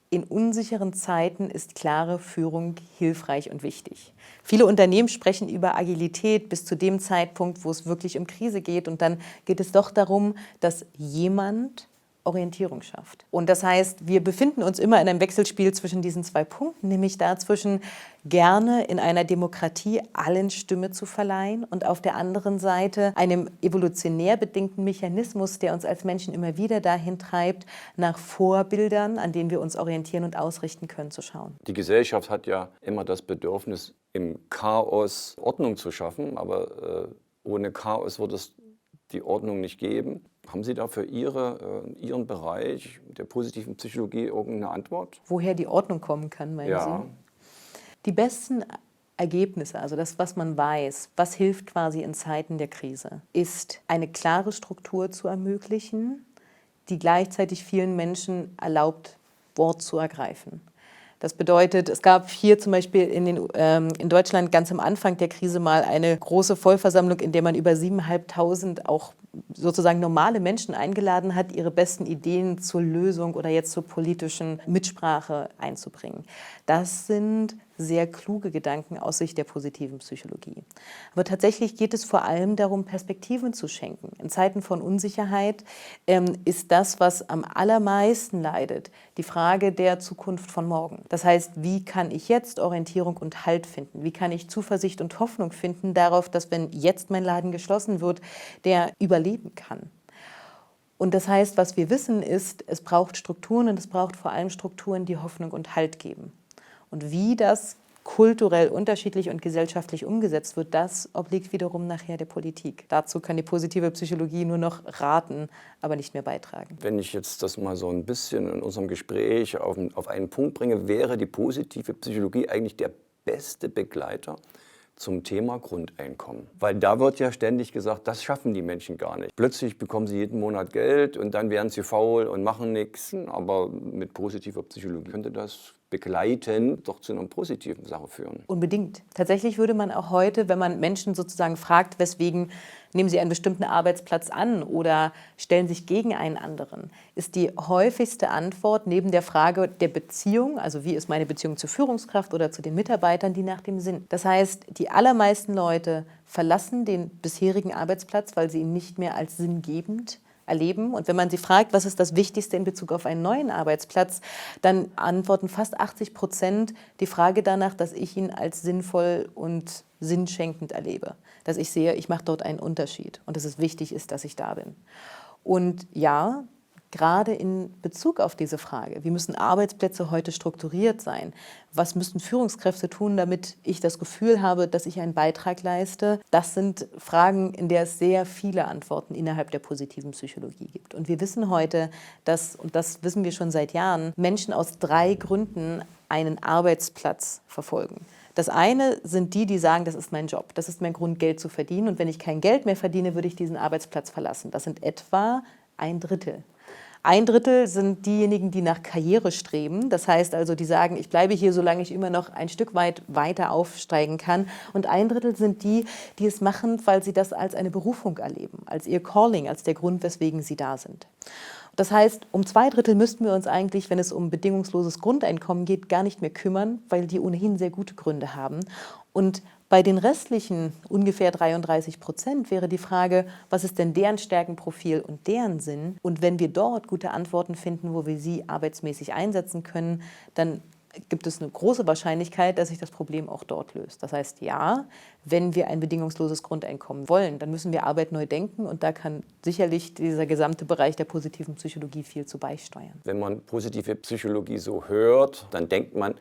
in unsicheren Zeiten ist klare Führung hilfreich und wichtig. Viele Unternehmen sprechen über Agilität bis zu dem Zeitpunkt, wo es wirklich um Krise geht. Und dann geht es doch darum, dass jemand Orientierung schafft. Und das heißt, wir befinden uns immer in einem Wechselspiel zwischen diesen zwei Punkten, nämlich dazwischen gerne in einer Demokratie allen Stimme zu verleihen und auf der anderen Seite einem evolutionär bedingten Mechanismus, der uns als Menschen immer wieder dahin treibt, nach Vorbildern, an denen wir uns orientieren und ausrichten können, zu schauen. die Gesellschaft hat ja immer das Bedürfnis, im Chaos Ordnung zu schaffen, aber ohne Chaos wird es die Ordnung nicht geben. Haben Sie da für Ihren Bereich der positiven Psychologie irgendeine Antwort? Woher die Ordnung kommen kann, meinen Ja. Sie? Die besten Ergebnisse, also das, was man weiß, was hilft quasi in Zeiten der Krise, ist eine klare Struktur zu ermöglichen, die gleichzeitig vielen Menschen erlaubt, Wort zu ergreifen. Das bedeutet, es gab hier zum Beispiel in Deutschland ganz am Anfang der Krise mal eine große Vollversammlung, in der man über 7.500 auch sozusagen normale Menschen eingeladen hat, ihre besten Ideen zur Lösung oder jetzt zur politischen Mitsprache einzubringen. Das sind sehr kluge Gedanken aus Sicht der positiven Psychologie. Aber tatsächlich geht es vor allem darum, Perspektiven zu schenken. In Zeiten von Unsicherheit ist das, was am allermeisten leidet, die Frage der Zukunft von morgen. Das heißt, wie kann ich jetzt Orientierung und Halt finden? Wie kann ich Zuversicht und Hoffnung finden darauf, dass, wenn jetzt mein Laden geschlossen wird, der überleben kann? Und das heißt, was wir wissen ist, es braucht Strukturen und es braucht vor allem Strukturen, die Hoffnung und Halt geben. Und wie das kulturell unterschiedlich und gesellschaftlich umgesetzt wird, das obliegt wiederum nachher der Politik. Dazu kann die positive Psychologie nur noch raten, aber nicht mehr beitragen. Wenn ich jetzt das mal so ein bisschen in unserem Gespräch auf einen Punkt bringe, wäre die positive Psychologie eigentlich der beste Begleiter zum Thema Grundeinkommen. Weil da wird ja ständig gesagt, das schaffen die Menschen gar nicht. Plötzlich bekommen sie jeden Monat Geld und dann werden sie faul und machen nichts. Aber mit positiver Psychologie könnte das begleitend doch zu einer positiven Sache führen. Unbedingt. Tatsächlich würde man auch heute, wenn man Menschen sozusagen fragt, weswegen nehmen sie einen bestimmten Arbeitsplatz an oder stellen sich gegen einen anderen, ist die häufigste Antwort neben der Frage der Beziehung, also wie ist meine Beziehung zur Führungskraft oder zu den Mitarbeitern, die nach dem Sinn. Das heißt, die allermeisten Leute verlassen den bisherigen Arbeitsplatz, weil sie ihn nicht mehr als sinngebend erleben. Und wenn man sie fragt, was ist das Wichtigste in Bezug auf einen neuen Arbeitsplatz, dann antworten fast 80% die Frage danach, dass ich ihn als sinnvoll und sinnschenkend erlebe. Dass ich sehe, ich mache dort einen Unterschied und dass es wichtig ist, dass ich da bin. Und ja, gerade in Bezug auf diese Frage, wie müssen Arbeitsplätze heute strukturiert sein? Was müssen Führungskräfte tun, damit ich das Gefühl habe, dass ich einen Beitrag leiste? Das sind Fragen, in der es sehr viele Antworten innerhalb der positiven Psychologie gibt. Und wir wissen heute, dass, und das wissen wir schon seit Jahren, Menschen aus 3 Gründen einen Arbeitsplatz verfolgen. Das eine sind die, die sagen, das ist mein Job, das ist mein Grund, Geld zu verdienen. Und wenn ich kein Geld mehr verdiene, würde ich diesen Arbeitsplatz verlassen. Das sind etwa 1/3. 1/3 sind diejenigen, die nach Karriere streben. Das heißt also, die sagen, ich bleibe hier, solange ich immer noch ein Stück weit weiter aufsteigen kann. Und 1/3 sind die, die es machen, weil sie das als eine Berufung erleben, als ihr Calling, als der Grund, weswegen sie da sind. Das heißt, um 2/3 müssten wir uns eigentlich, wenn es um bedingungsloses Grundeinkommen geht, gar nicht mehr kümmern, weil die ohnehin sehr gute Gründe haben. Und bei den restlichen ungefähr 33% wäre die Frage, was ist denn deren Stärkenprofil und deren Sinn? Und wenn wir dort gute Antworten finden, wo wir sie arbeitsmäßig einsetzen können, dann gibt es eine große Wahrscheinlichkeit, dass sich das Problem auch dort löst. Das heißt, ja, wenn wir ein bedingungsloses Grundeinkommen wollen, dann müssen wir Arbeit neu denken und da kann sicherlich dieser gesamte Bereich der positiven Psychologie viel zu beisteuern. Wenn man positive Psychologie so hört, dann denkt man,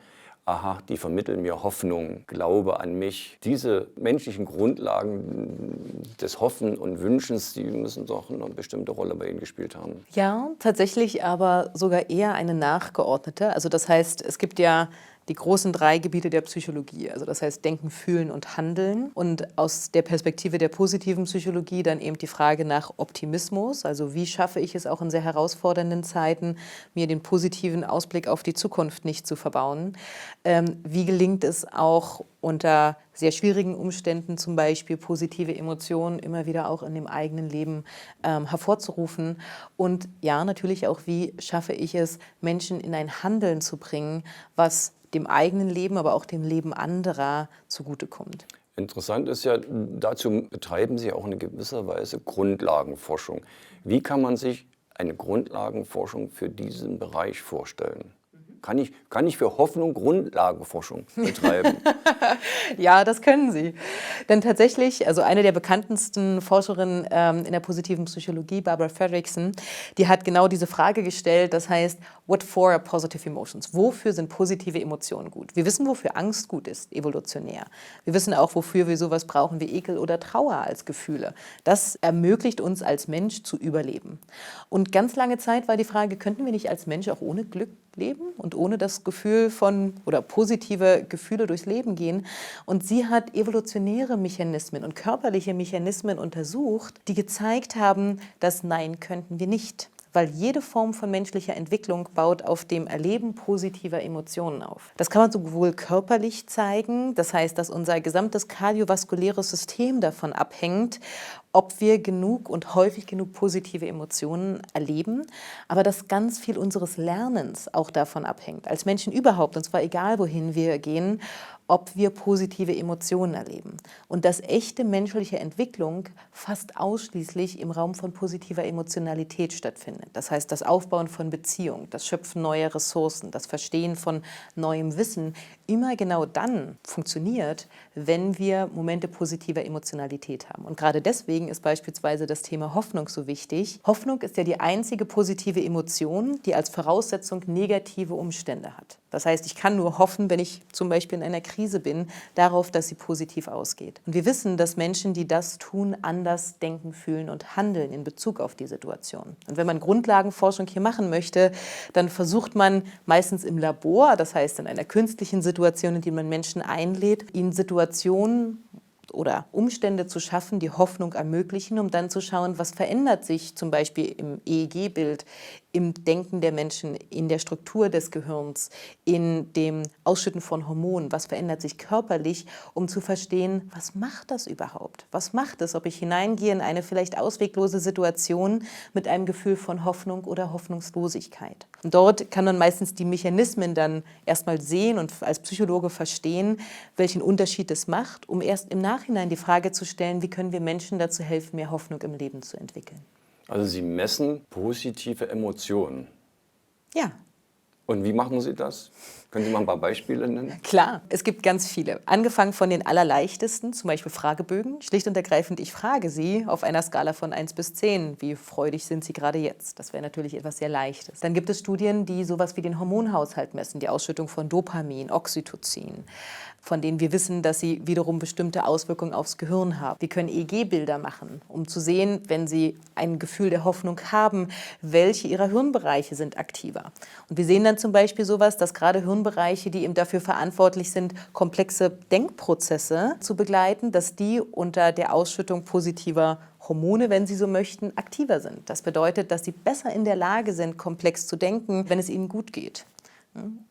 aha, die vermitteln mir Hoffnung, Glaube an mich. Diese menschlichen Grundlagen des Hoffen und Wünschens, die müssen doch eine bestimmte Rolle bei Ihnen gespielt haben. Ja, tatsächlich aber sogar eher eine nachgeordnete. Also das heißt, es gibt ja die großen 3 Gebiete der Psychologie. Also das heißt Denken, Fühlen und Handeln. Und aus der Perspektive der positiven Psychologie dann eben die Frage nach Optimismus. Also wie schaffe ich es auch in sehr herausfordernden Zeiten, mir den positiven Ausblick auf die Zukunft nicht zu verbauen? Wie gelingt es auch unter sehr schwierigen Umständen zum Beispiel positive Emotionen immer wieder auch in dem eigenen Leben hervorzurufen? Und ja, natürlich auch, wie schaffe ich es, Menschen in ein Handeln zu bringen, was dem eigenen Leben, aber auch dem Leben anderer zugutekommt. Interessant ist ja, dazu betreiben Sie auch in gewisser Weise Grundlagenforschung. Wie kann man sich eine Grundlagenforschung für diesen Bereich vorstellen? Kann ich für Hoffnung Grundlagenforschung betreiben? Ja, das können Sie. Denn tatsächlich, also eine der bekanntesten Forscherinnen in der positiven Psychologie, Barbara Fredrickson, die hat genau diese Frage gestellt, das heißt, what for are positive emotions? Wofür sind positive Emotionen gut? Wir wissen, wofür Angst gut ist, evolutionär. Wir wissen auch, wofür wir sowas brauchen wie Ekel oder Trauer als Gefühle. Das ermöglicht uns als Mensch zu überleben. Und ganz lange Zeit war die Frage, könnten wir nicht als Mensch auch ohne Glück leben und ohne das Gefühl von oder positive Gefühle durchs Leben gehen. Und sie hat evolutionäre Mechanismen und körperliche Mechanismen untersucht, die gezeigt haben, dass nein, könnten wir nicht. Weil jede Form von menschlicher Entwicklung baut auf dem Erleben positiver Emotionen auf. Das kann man sowohl körperlich zeigen, das heißt, dass unser gesamtes kardiovaskuläres System davon abhängt, ob wir genug und häufig genug positive Emotionen erleben, aber dass ganz viel unseres Lernens auch davon abhängt. Als Menschen überhaupt, und zwar egal, wohin wir gehen, ob wir positive Emotionen erleben. Und dass echte menschliche Entwicklung fast ausschließlich im Raum von positiver Emotionalität stattfindet. Das heißt, das Aufbauen von Beziehungen, das Schöpfen neuer Ressourcen, das Verstehen von neuem Wissen immer genau dann funktioniert, wenn wir Momente positiver Emotionalität haben. Und gerade deswegen ist beispielsweise das Thema Hoffnung so wichtig. Hoffnung ist ja die einzige positive Emotion, die als Voraussetzung negative Umstände hat. Das heißt, ich kann nur hoffen, wenn ich zum Beispiel in einer Krise bin, darauf, dass sie positiv ausgeht. Und wir wissen, dass Menschen, die das tun, anders denken, fühlen und handeln in Bezug auf die Situation. Und wenn man Grundlagenforschung hier machen möchte, dann versucht man meistens im Labor, das heißt in einer künstlichen Situation, in die man Menschen einlädt, ihnen Situationen oder Umstände zu schaffen, die Hoffnung ermöglichen, um dann zu schauen, was verändert sich zum Beispiel im EEG-Bild, im Denken der Menschen, in der Struktur des Gehirns, in dem Ausschütten von Hormonen, was verändert sich körperlich, um zu verstehen, was macht das überhaupt? Was macht es, ob ich hineingehe in eine vielleicht ausweglose Situation mit einem Gefühl von Hoffnung oder Hoffnungslosigkeit? Und dort kann man meistens die Mechanismen dann erstmal sehen und als Psychologe verstehen, welchen Unterschied es macht, um erst im Nachhinein die Frage zu stellen, wie können wir Menschen dazu helfen, mehr Hoffnung im Leben zu entwickeln. Also Sie messen positive Emotionen. Ja. Und wie machen Sie das? Können Sie mal ein paar Beispiele nennen? Klar, es gibt ganz viele. Angefangen von den allerleichtesten, zum Beispiel Fragebögen. Schlicht und ergreifend, ich frage Sie auf einer Skala von 1 bis 10, wie freudig sind Sie gerade jetzt? Das wäre natürlich etwas sehr Leichtes. Dann gibt es Studien, die sowas wie den Hormonhaushalt messen, die Ausschüttung von Dopamin, Oxytocin, von denen wir wissen, dass sie wiederum bestimmte Auswirkungen aufs Gehirn haben. Wir können EEG-Bilder machen, um zu sehen, wenn Sie ein Gefühl der Hoffnung haben, welche Ihrer Hirnbereiche sind aktiver. Und wir sehen dann zum Beispiel sowas, dass gerade Hirnbereiche, die eben dafür verantwortlich sind, komplexe Denkprozesse zu begleiten, dass die unter der Ausschüttung positiver Hormone, wenn Sie so möchten, aktiver sind. Das bedeutet, dass sie besser in der Lage sind, komplex zu denken, wenn es ihnen gut geht.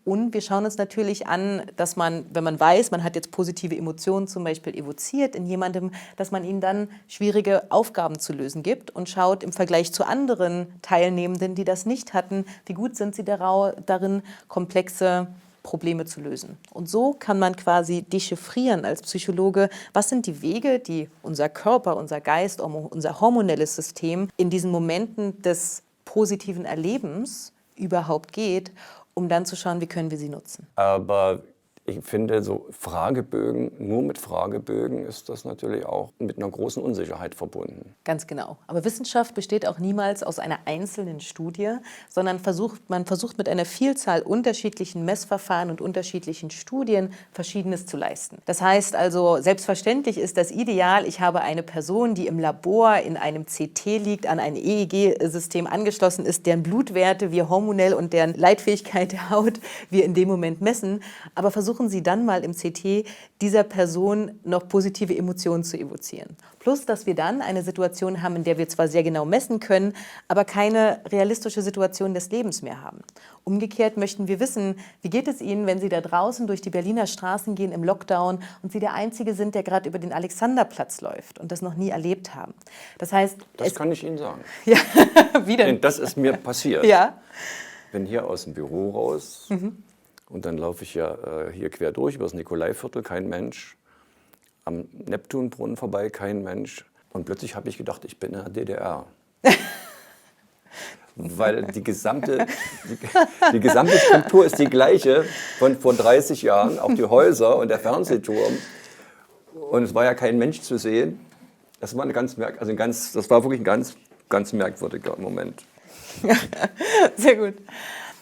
Und wir schauen uns natürlich an, dass man, wenn man weiß, man hat jetzt positive Emotionen zum Beispiel evoziert in jemandem, dass man ihnen dann schwierige Aufgaben zu lösen gibt und schaut im Vergleich zu anderen Teilnehmenden, die das nicht hatten, wie gut sind sie darin, komplexe Probleme zu lösen. Und so kann man quasi dechiffrieren als Psychologe, was sind die Wege, die unser Körper, unser Geist, unser hormonelles System in diesen Momenten des positiven Erlebens überhaupt geht, um dann zu schauen, wie können wir sie nutzen. Aber ich finde, so Fragebögen, nur mit Fragebögen ist das natürlich auch mit einer großen Unsicherheit verbunden. Ganz genau. Aber Wissenschaft besteht auch niemals aus einer einzelnen Studie, sondern man versucht mit einer Vielzahl unterschiedlichen Messverfahren und unterschiedlichen Studien Verschiedenes zu leisten. Das heißt also, selbstverständlich ist das Ideal, ich habe eine Person, die im Labor in einem CT liegt, an ein EEG-System angeschlossen ist, deren Blutwerte wir hormonell und deren Leitfähigkeit der Haut wir in dem Moment messen. Aber versuchen Sie dann mal im CT dieser Person noch positive Emotionen zu evozieren. Plus, dass wir dann eine Situation haben, in der wir zwar sehr genau messen können, aber keine realistische Situation des Lebens mehr haben. Umgekehrt möchten wir wissen, wie geht es Ihnen, wenn Sie da draußen durch die Berliner Straßen gehen im Lockdown und Sie der Einzige sind, der gerade über den Alexanderplatz läuft und das noch nie erlebt haben. Das heißt, Das kann ich Ihnen sagen. Ja, wie denn? Denn das ist mir passiert. Ja. Ich bin hier aus dem Büro raus und dann laufe ich ja hier quer durch über das Nikolaiviertel, kein Mensch. Am Neptunbrunnen vorbei, kein Mensch. Und plötzlich habe ich gedacht, ich bin in der DDR. Weil die gesamte Struktur ist die gleiche von vor 30 Jahren, auch die Häuser und der Fernsehturm. Und es war ja kein Mensch zu sehen. Das war, das war wirklich ein ganz merkwürdiger Moment. Sehr gut.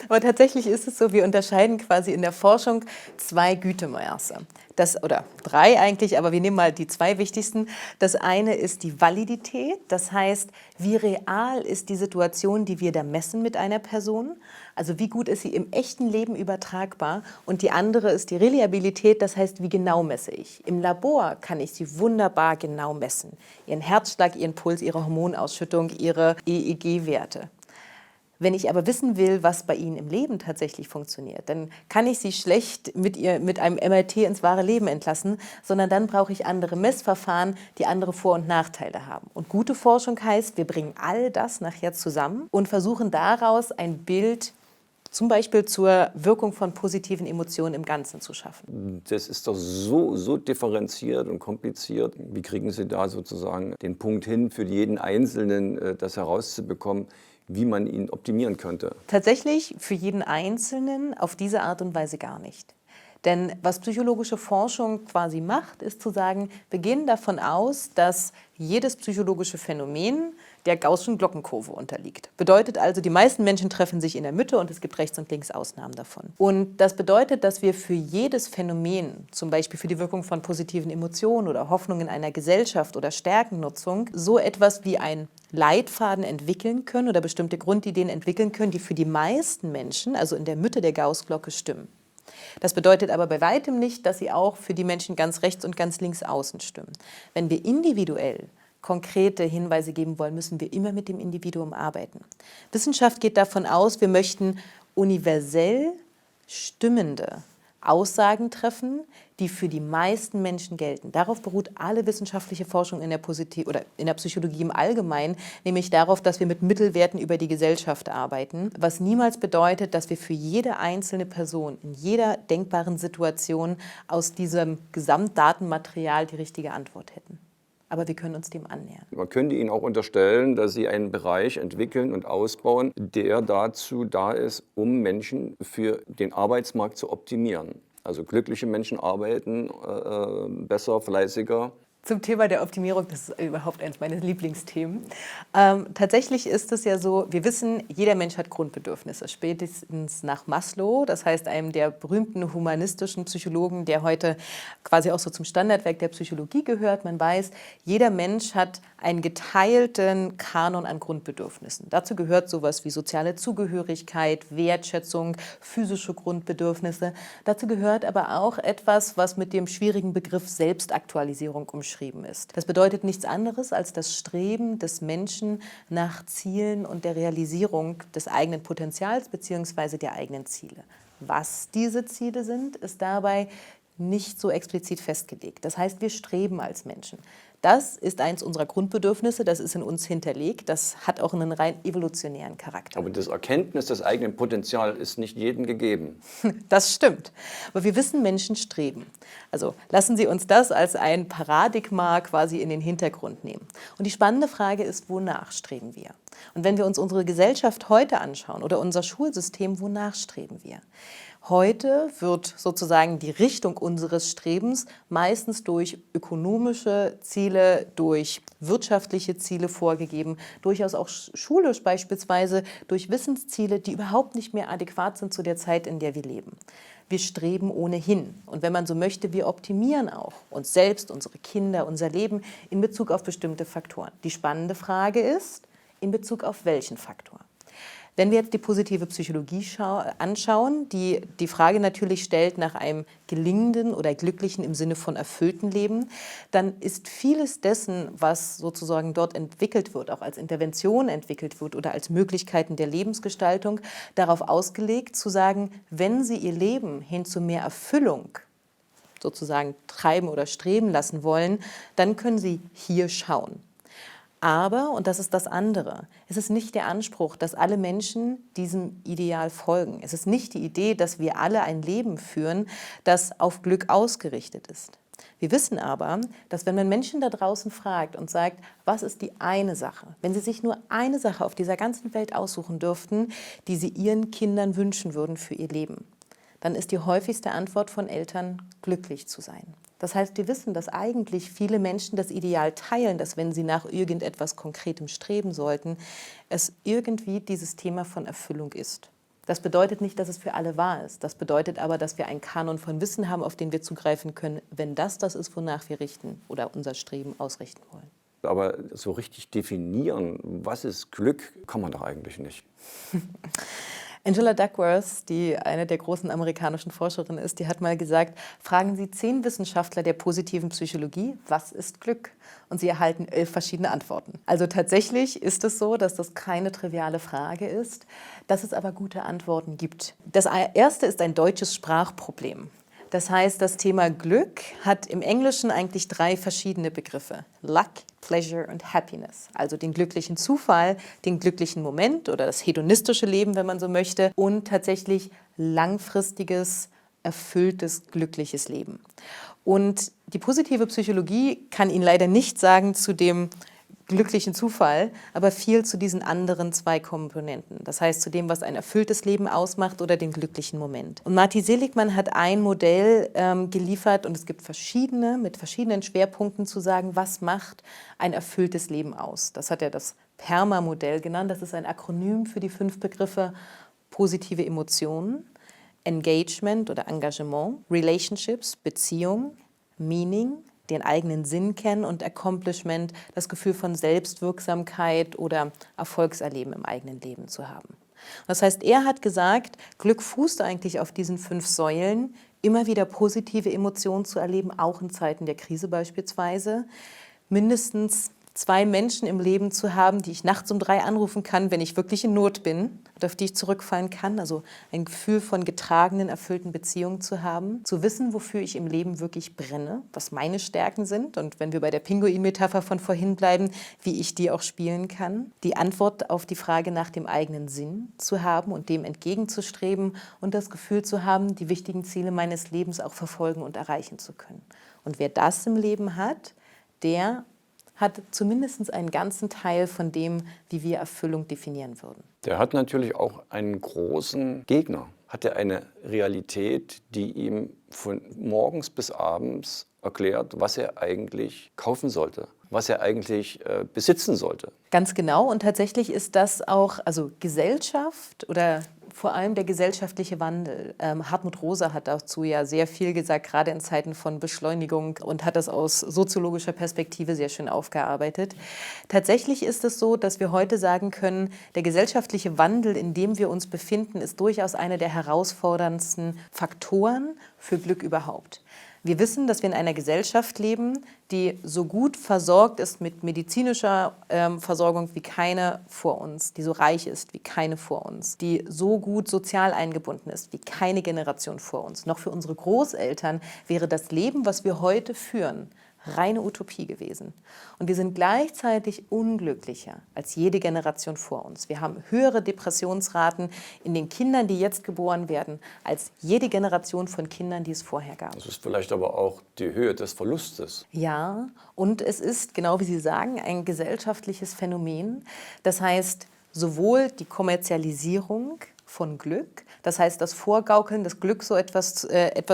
Aber tatsächlich ist es so, wir unterscheiden quasi in der Forschung zwei Gütemaße. Oder drei eigentlich, aber wir nehmen mal die zwei wichtigsten. Das eine ist die Validität, das heißt, wie real ist die Situation, die wir da messen mit einer Person? Also wie gut ist sie im echten Leben übertragbar? Und die andere ist die Reliabilität, das heißt, wie genau messe ich? Im Labor kann ich sie wunderbar genau messen. Ihren Herzschlag, ihren Puls, ihre Hormonausschüttung, ihre EEG-Werte. Wenn ich aber wissen will, was bei Ihnen im Leben tatsächlich funktioniert, dann kann ich Sie schlecht mit einem MRT ins wahre Leben entlassen, sondern dann brauche ich andere Messverfahren, die andere Vor- und Nachteile haben. Und gute Forschung heißt, wir bringen all das nachher zusammen und versuchen daraus ein Bild zum Beispiel zur Wirkung von positiven Emotionen im Ganzen zu schaffen. Das ist doch so differenziert und kompliziert. Wie kriegen Sie da sozusagen den Punkt hin, für jeden Einzelnen das herauszubekommen, wie man ihn optimieren könnte? Tatsächlich für jeden Einzelnen auf diese Art und Weise gar nicht. Denn was psychologische Forschung quasi macht, ist zu sagen, wir gehen davon aus, dass jedes psychologische Phänomen der Gaußschen Glockenkurve unterliegt. Bedeutet also, die meisten Menschen treffen sich in der Mitte und es gibt rechts und links Ausnahmen davon. Und das bedeutet, dass wir für jedes Phänomen, zum Beispiel für die Wirkung von positiven Emotionen oder Hoffnung in einer Gesellschaft oder Stärkennutzung, so etwas wie ein Leitfaden entwickeln können oder bestimmte Grundideen entwickeln können, die für die meisten Menschen, also in der Mitte der Gaußglocke, stimmen. Das bedeutet aber bei weitem nicht, dass sie auch für die Menschen ganz rechts und ganz links außen stimmen. Wenn wir individuell konkrete Hinweise geben wollen, müssen wir immer mit dem Individuum arbeiten. Wissenschaft geht davon aus, wir möchten universell stimmende Aussagen treffen, die für die meisten Menschen gelten. Darauf beruht alle wissenschaftliche Forschung in der Psychologie im Allgemeinen, nämlich darauf, dass wir mit Mittelwerten über die Gesellschaft arbeiten, was niemals bedeutet, dass wir für jede einzelne Person in jeder denkbaren Situation aus diesem Gesamtdatenmaterial die richtige Antwort hätten. Aber wir können uns dem annähern. Man könnte Ihnen auch unterstellen, dass Sie einen Bereich entwickeln und ausbauen, der dazu da ist, um Menschen für den Arbeitsmarkt zu optimieren. Also glückliche Menschen arbeiten besser, fleißiger. Zum Thema der Optimierung, das ist überhaupt eines meiner Lieblingsthemen. Tatsächlich ist es ja so, wir wissen, jeder Mensch hat Grundbedürfnisse, spätestens nach Maslow, das heißt einem der berühmten humanistischen Psychologen, der heute quasi auch so zum Standardwerk der Psychologie gehört. Man weiß, jeder Mensch hat einen geteilten Kanon an Grundbedürfnissen. Dazu gehört sowas wie soziale Zugehörigkeit, Wertschätzung, physische Grundbedürfnisse. Dazu gehört aber auch etwas, was mit dem schwierigen Begriff Selbstaktualisierung umschrieben ist. Das bedeutet nichts anderes als das Streben des Menschen nach Zielen und der Realisierung des eigenen Potenzials bzw. der eigenen Ziele. Was diese Ziele sind, ist dabei nicht so explizit festgelegt. Das heißt, wir streben als Menschen. Das ist eins unserer Grundbedürfnisse, das ist in uns hinterlegt, das hat auch einen rein evolutionären Charakter. Aber das Erkenntnis des eigenen Potenzials ist nicht jedem gegeben. Das stimmt. Aber wir wissen, Menschen streben. Also lassen Sie uns das als ein Paradigma quasi in den Hintergrund nehmen. Und die spannende Frage ist, wonach streben wir? Und wenn wir uns unsere Gesellschaft heute anschauen oder unser Schulsystem, wonach streben wir? Heute wird sozusagen die Richtung unseres Strebens meistens durch ökonomische Ziele, durch wirtschaftliche Ziele vorgegeben, durchaus auch schulisch beispielsweise durch Wissensziele, die überhaupt nicht mehr adäquat sind zu der Zeit, in der wir leben. Wir streben ohnehin. Und wenn man so möchte, wir optimieren auch uns selbst, unsere Kinder, unser Leben in Bezug auf bestimmte Faktoren. Die spannende Frage ist, in Bezug auf welchen Faktor? Wenn wir jetzt die positive Psychologie anschauen, die die Frage natürlich stellt nach einem gelingenden oder glücklichen im Sinne von erfüllten Leben, dann ist vieles dessen, was sozusagen dort entwickelt wird, auch als Intervention entwickelt wird oder als Möglichkeiten der Lebensgestaltung, darauf ausgelegt zu sagen, wenn Sie Ihr Leben hin zu mehr Erfüllung sozusagen treiben oder streben lassen wollen, dann können Sie hier schauen. Aber, und das ist das andere, es ist nicht der Anspruch, dass alle Menschen diesem Ideal folgen. Es ist nicht die Idee, dass wir alle ein Leben führen, das auf Glück ausgerichtet ist. Wir wissen aber, dass wenn man Menschen da draußen fragt und sagt, was ist die eine Sache, wenn sie sich nur eine Sache auf dieser ganzen Welt aussuchen dürften, die sie ihren Kindern wünschen würden für ihr Leben, dann ist die häufigste Antwort von Eltern, glücklich zu sein. Das heißt, wir wissen, dass eigentlich viele Menschen das Ideal teilen, dass wenn sie nach irgendetwas Konkretem streben sollten, es irgendwie dieses Thema von Erfüllung ist. Das bedeutet nicht, dass es für alle wahr ist. Das bedeutet aber, dass wir einen Kanon von Wissen haben, auf den wir zugreifen können, wenn das ist, wonach wir richten oder unser Streben ausrichten wollen. Aber so richtig definieren, was ist Glück, kann man doch eigentlich nicht. Angela Duckworth, die eine der großen amerikanischen Forscherinnen ist, die hat mal gesagt, fragen Sie 10 Wissenschaftler der positiven Psychologie, was ist Glück? Und sie erhalten 11 verschiedene Antworten. Also tatsächlich ist es so, dass das keine triviale Frage ist, dass es aber gute Antworten gibt. Das erste ist ein deutsches Sprachproblem. Das heißt, das Thema Glück hat im Englischen eigentlich 3 verschiedene Begriffe. Luck, Pleasure und Happiness. Also den glücklichen Zufall, den glücklichen Moment oder das hedonistische Leben, wenn man so möchte. Und tatsächlich langfristiges, erfülltes, glückliches Leben. Und die positive Psychologie kann Ihnen leider nicht sagen zu dem glücklichen Zufall, aber viel zu diesen anderen 2 Komponenten. Das heißt, zu dem, was ein erfülltes Leben ausmacht oder den glücklichen Moment. Und Marty Seligman hat ein Modell geliefert und es gibt verschiedene, mit verschiedenen Schwerpunkten zu sagen, was macht ein erfülltes Leben aus. Das hat er das PERMA-Modell genannt. Das ist ein Akronym für die 5 Begriffe positive Emotionen, Engagement oder Engagement, Relationships, Beziehung, Meaning, den eigenen Sinn kennen und Accomplishment, das Gefühl von Selbstwirksamkeit oder Erfolgserleben im eigenen Leben zu haben. Das heißt, er hat gesagt, Glück fußt eigentlich auf diesen 5 Säulen, immer wieder positive Emotionen zu erleben, auch in Zeiten der Krise beispielsweise, mindestens 2 Menschen im Leben zu haben, die ich nachts um 3 anrufen kann, wenn ich wirklich in Not bin und auf die ich zurückfallen kann. Also ein Gefühl von getragenen, erfüllten Beziehungen zu haben. Zu wissen, wofür ich im Leben wirklich brenne, was meine Stärken sind. Und wenn wir bei der Pinguin-Metapher von vorhin bleiben, wie ich die auch spielen kann. Die Antwort auf die Frage nach dem eigenen Sinn zu haben und dem entgegenzustreben und das Gefühl zu haben, die wichtigen Ziele meines Lebens auch verfolgen und erreichen zu können. Und wer das im Leben hat, der hat zumindest einen ganzen Teil von dem, wie wir Erfüllung definieren würden. Der hat natürlich auch einen großen Gegner. Hat er eine Realität, die ihm von morgens bis abends erklärt, was er eigentlich kaufen sollte, was er eigentlich besitzen sollte. Ganz genau. Und tatsächlich ist das auch, also Gesellschaft oder vor allem der gesellschaftliche Wandel. Hartmut Rosa hat dazu ja sehr viel gesagt, gerade in Zeiten von Beschleunigung und hat das aus soziologischer Perspektive sehr schön aufgearbeitet. Tatsächlich ist es so, dass wir heute sagen können, der gesellschaftliche Wandel, in dem wir uns befinden, ist durchaus einer der herausforderndsten Faktoren für Glück überhaupt. Wir wissen, dass wir in einer Gesellschaft leben, die so gut versorgt ist mit medizinischer Versorgung wie keine vor uns, die so reich ist wie keine vor uns, die so gut sozial eingebunden ist wie keine Generation vor uns. Noch für unsere Großeltern wäre das Leben, was wir heute führen, reine Utopie gewesen. Und wir sind gleichzeitig unglücklicher als jede Generation vor uns. Wir haben höhere Depressionsraten in den Kindern, die jetzt geboren werden, als jede Generation von Kindern, die es vorher gab. Das ist vielleicht aber auch die Höhe des Verlustes. Ja, und es ist, genau wie Sie sagen, ein gesellschaftliches Phänomen. Das heißt, sowohl die Kommerzialisierung von Glück, das heißt das Vorgaukeln, dass Glück so etwas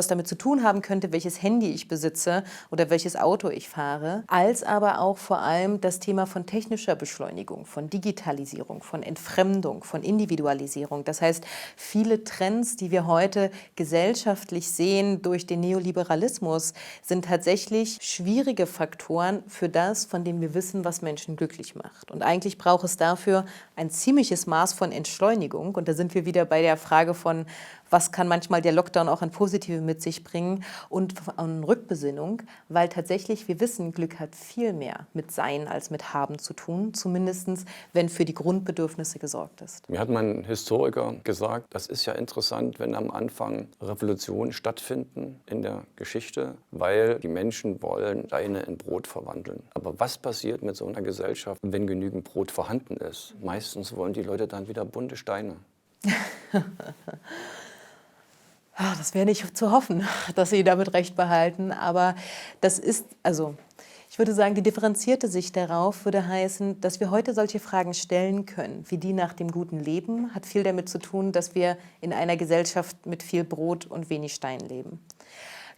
damit zu tun haben könnte, welches Handy ich besitze oder welches Auto ich fahre, als aber auch vor allem das Thema von technischer Beschleunigung, von Digitalisierung, von Entfremdung, von Individualisierung. Das heißt, viele Trends, die wir heute gesellschaftlich sehen durch den Neoliberalismus, sind tatsächlich schwierige Faktoren für das, von dem wir wissen, was Menschen glücklich macht. Und eigentlich braucht es dafür ein ziemliches Maß von Entschleunigung. Und da sind wir wieder bei der Frage von, was kann manchmal der Lockdown auch an Positive mit sich bringen und an Rückbesinnung, weil tatsächlich wir wissen, Glück hat viel mehr mit Sein als mit Haben zu tun, zumindest wenn für die Grundbedürfnisse gesorgt ist. Mir hat mein Historiker gesagt, das ist ja interessant, wenn am Anfang Revolutionen stattfinden in der Geschichte, weil die Menschen wollen Steine in Brot verwandeln. Aber was passiert mit so einer Gesellschaft, wenn genügend Brot vorhanden ist? Meistens wollen die Leute dann wieder bunte Steine. Das wäre nicht zu hoffen, dass Sie damit recht behalten, aber das ist, also ich würde sagen, die differenzierte Sicht darauf würde heißen, dass wir heute solche Fragen stellen können, wie die nach dem guten Leben, hat viel damit zu tun, dass wir in einer Gesellschaft mit viel Brot und wenig Stein leben.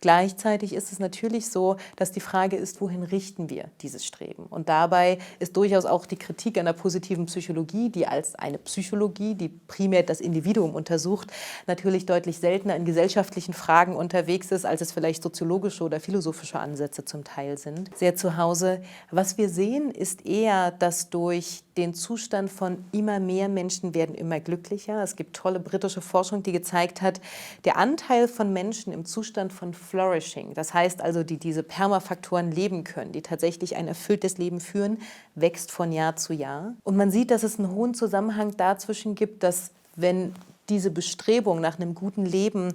Gleichzeitig ist es natürlich so, dass die Frage ist, wohin richten wir dieses Streben? Und dabei ist durchaus auch die Kritik an der positiven Psychologie, die als eine Psychologie, die primär das Individuum untersucht, natürlich deutlich seltener in gesellschaftlichen Fragen unterwegs ist, als es vielleicht soziologische oder philosophische Ansätze zum Teil sind. Sehr zu Hause. Was wir sehen, ist eher, dass durch den Zustand von immer mehr Menschen werden immer glücklicher. Es gibt tolle britische Forschung, die gezeigt hat, der Anteil von Menschen im Zustand von Flourishing, das heißt also, die diese Permafaktoren leben können, die tatsächlich ein erfülltes Leben führen, wächst von Jahr zu Jahr. Und man sieht, dass es einen hohen Zusammenhang dazwischen gibt, dass wenn diese Bestrebung nach einem guten Leben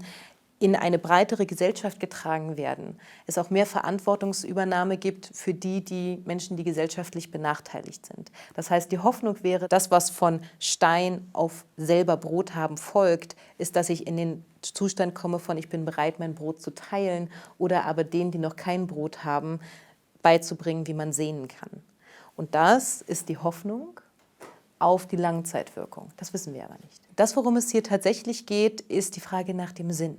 in eine breitere Gesellschaft getragen werden, es auch mehr Verantwortungsübernahme gibt für die Menschen, die gesellschaftlich benachteiligt sind. Das heißt, die Hoffnung wäre, das, was von Stein auf selber Brot haben folgt, ist, dass ich in den Zustand komme von, ich bin bereit, mein Brot zu teilen oder aber denen, die noch kein Brot haben, beizubringen, wie man säen kann. Und das ist die Hoffnung auf die Langzeitwirkung. Das wissen wir aber nicht. Das, worum es hier tatsächlich geht, ist die Frage nach dem Sinn.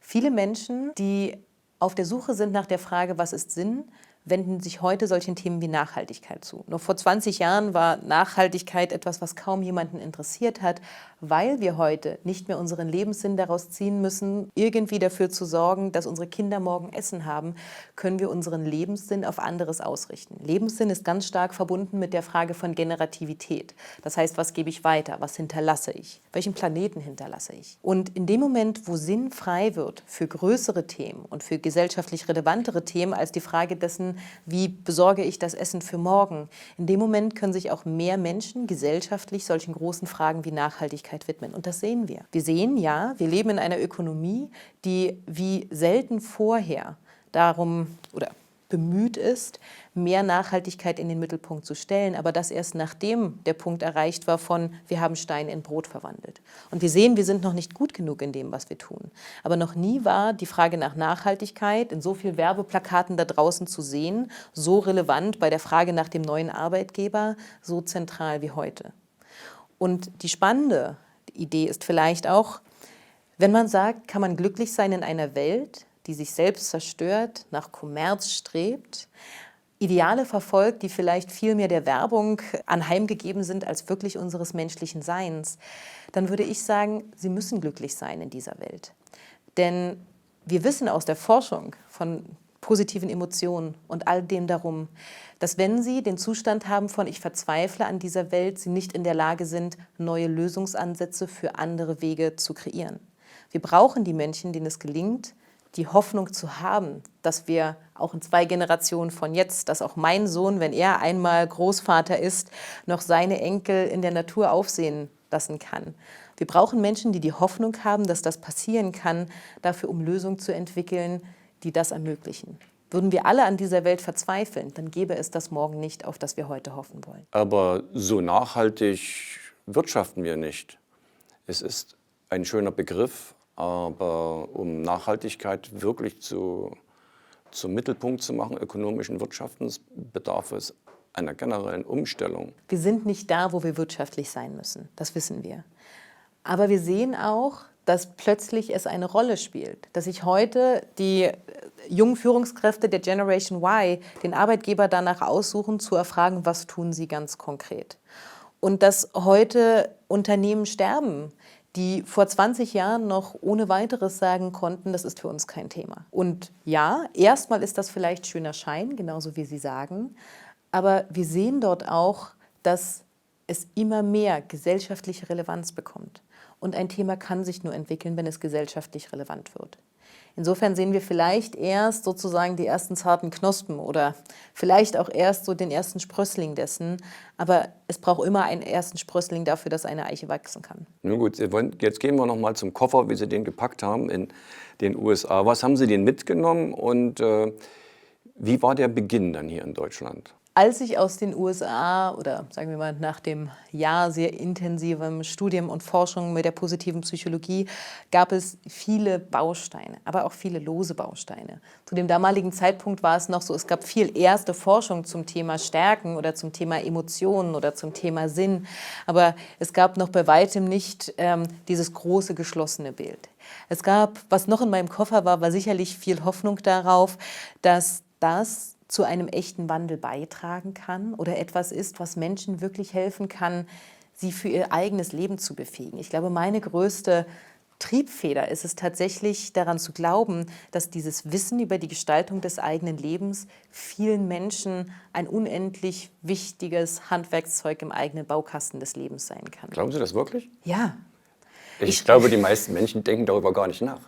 Viele Menschen, die auf der Suche sind nach der Frage, was ist Sinn, wenden sich heute solchen Themen wie Nachhaltigkeit zu. Noch vor 20 Jahren war Nachhaltigkeit etwas, was kaum jemanden interessiert hat, weil wir heute nicht mehr unseren Lebenssinn daraus ziehen müssen, irgendwie dafür zu sorgen, dass unsere Kinder morgen Essen haben, können wir unseren Lebenssinn auf anderes ausrichten. Lebenssinn ist ganz stark verbunden mit der Frage von Generativität. Das heißt, was gebe ich weiter? Was hinterlasse ich? Welchen Planeten hinterlasse ich? Und in dem Moment, wo Sinn frei wird für größere Themen und für gesellschaftlich relevantere Themen als die Frage dessen, wie besorge ich das Essen für morgen? In dem Moment können sich auch mehr Menschen gesellschaftlich solchen großen Fragen wie Nachhaltigkeit widmen. Und das sehen wir. Wir sehen, ja, wir leben in einer Ökonomie, die wie selten vorher darum oder bemüht ist, mehr Nachhaltigkeit in den Mittelpunkt zu stellen, aber das erst nachdem der Punkt erreicht war von, wir haben Stein in Brot verwandelt. Und wir sehen, wir sind noch nicht gut genug in dem, was wir tun. Aber noch nie war die Frage nach Nachhaltigkeit in so vielen Werbeplakaten da draußen zu sehen, so relevant bei der Frage nach dem neuen Arbeitgeber, so zentral wie heute. Und die spannende Idee ist vielleicht auch, wenn man sagt, kann man glücklich sein in einer Welt, die sich selbst zerstört, nach Kommerz strebt, Ideale verfolgt, die vielleicht viel mehr der Werbung anheimgegeben sind als wirklich unseres menschlichen Seins, dann würde ich sagen, sie müssen glücklich sein in dieser Welt. Denn wir wissen aus der Forschung von positiven Emotionen und all dem darum, dass wenn sie den Zustand haben von ich verzweifle an dieser Welt, sie nicht in der Lage sind, neue Lösungsansätze für andere Wege zu kreieren. Wir brauchen die Menschen, denen es gelingt, die Hoffnung zu haben, dass wir auch in 2 Generationen von jetzt, dass auch mein Sohn, wenn er einmal Großvater ist, noch seine Enkel in der Natur aufsehen lassen kann. Wir brauchen Menschen, die die Hoffnung haben, dass das passieren kann, dafür um Lösungen zu entwickeln, die das ermöglichen. Würden wir alle an dieser Welt verzweifeln, dann gäbe es das morgen nicht, auf das wir heute hoffen wollen. Aber so nachhaltig wirtschaften wir nicht. Es ist ein schöner Begriff, aber um Nachhaltigkeit wirklich zum Mittelpunkt zu machen, ökonomischen Wirtschaftens, bedarf es einer generellen Umstellung. Wir sind nicht da, wo wir wirtschaftlich sein müssen, das wissen wir. Aber wir sehen auch, dass plötzlich es eine Rolle spielt, dass sich heute die jungen Führungskräfte der Generation Y den Arbeitgeber danach aussuchen, zu erfragen, was tun sie ganz konkret. Und dass heute Unternehmen sterben, die vor 20 Jahren noch ohne weiteres sagen konnten, das ist für uns kein Thema. Und ja, erstmal ist das vielleicht schöner Schein, genauso wie Sie sagen, aber wir sehen dort auch, dass es immer mehr gesellschaftliche Relevanz bekommt. Und ein Thema kann sich nur entwickeln, wenn es gesellschaftlich relevant wird. Insofern sehen wir vielleicht erst sozusagen die ersten zarten Knospen oder vielleicht auch erst so den ersten Sprössling dessen. Aber es braucht immer einen ersten Sprössling dafür, dass eine Eiche wachsen kann. Nun gut, jetzt gehen wir noch mal zum Koffer, wie Sie den gepackt haben in den USA. Was haben Sie denn mitgenommen und wie war der Beginn dann hier in Deutschland? Als ich aus den USA oder sagen wir mal nach dem Jahr sehr intensivem Studium und Forschung mit der positiven Psychologie gab es viele Bausteine, aber auch viele lose Bausteine. Zu dem damaligen Zeitpunkt war es noch so, es gab viel erste Forschung zum Thema Stärken oder zum Thema Emotionen oder zum Thema Sinn, aber es gab noch bei weitem nicht dieses große geschlossene Bild. Es gab, was noch in meinem Koffer war sicherlich viel Hoffnung darauf, dass das zu einem echten Wandel beitragen kann oder etwas ist, was Menschen wirklich helfen kann, sie für ihr eigenes Leben zu befähigen. Ich glaube, meine größte Triebfeder ist es tatsächlich, daran zu glauben, dass dieses Wissen über die Gestaltung des eigenen Lebens vielen Menschen ein unendlich wichtiges Handwerkszeug im eigenen Baukasten des Lebens sein kann. Glauben Sie das wirklich? Ja. Ich glaube, die meisten Menschen denken darüber gar nicht nach.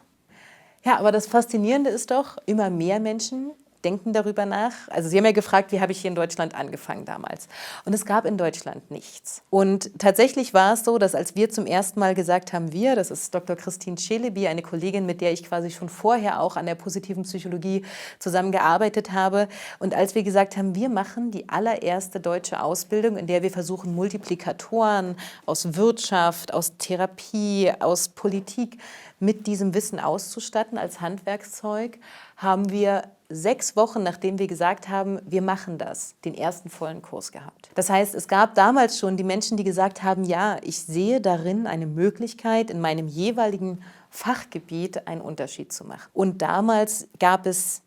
Ja, aber das Faszinierende ist doch, immer mehr Menschen denken darüber nach. Also Sie haben ja gefragt, wie habe ich hier in Deutschland angefangen damals? Und es gab in Deutschland nichts. Und tatsächlich war es so, dass als wir zum ersten Mal gesagt haben, das ist Dr. Christine Celebi, eine Kollegin, mit der ich quasi schon vorher auch an der positiven Psychologie zusammengearbeitet habe. Und als wir gesagt haben, wir machen die allererste deutsche Ausbildung, in der wir versuchen, Multiplikatoren aus Wirtschaft, aus Therapie, aus Politik mit diesem Wissen auszustatten als Handwerkszeug, haben wir 6 Wochen, nachdem wir gesagt haben, wir machen das, den ersten vollen Kurs gehabt. Das heißt, es gab damals schon die Menschen, die gesagt haben, ja, ich sehe darin eine Möglichkeit, in meinem jeweiligen Fachgebiet einen Unterschied zu machen. Und damals gab es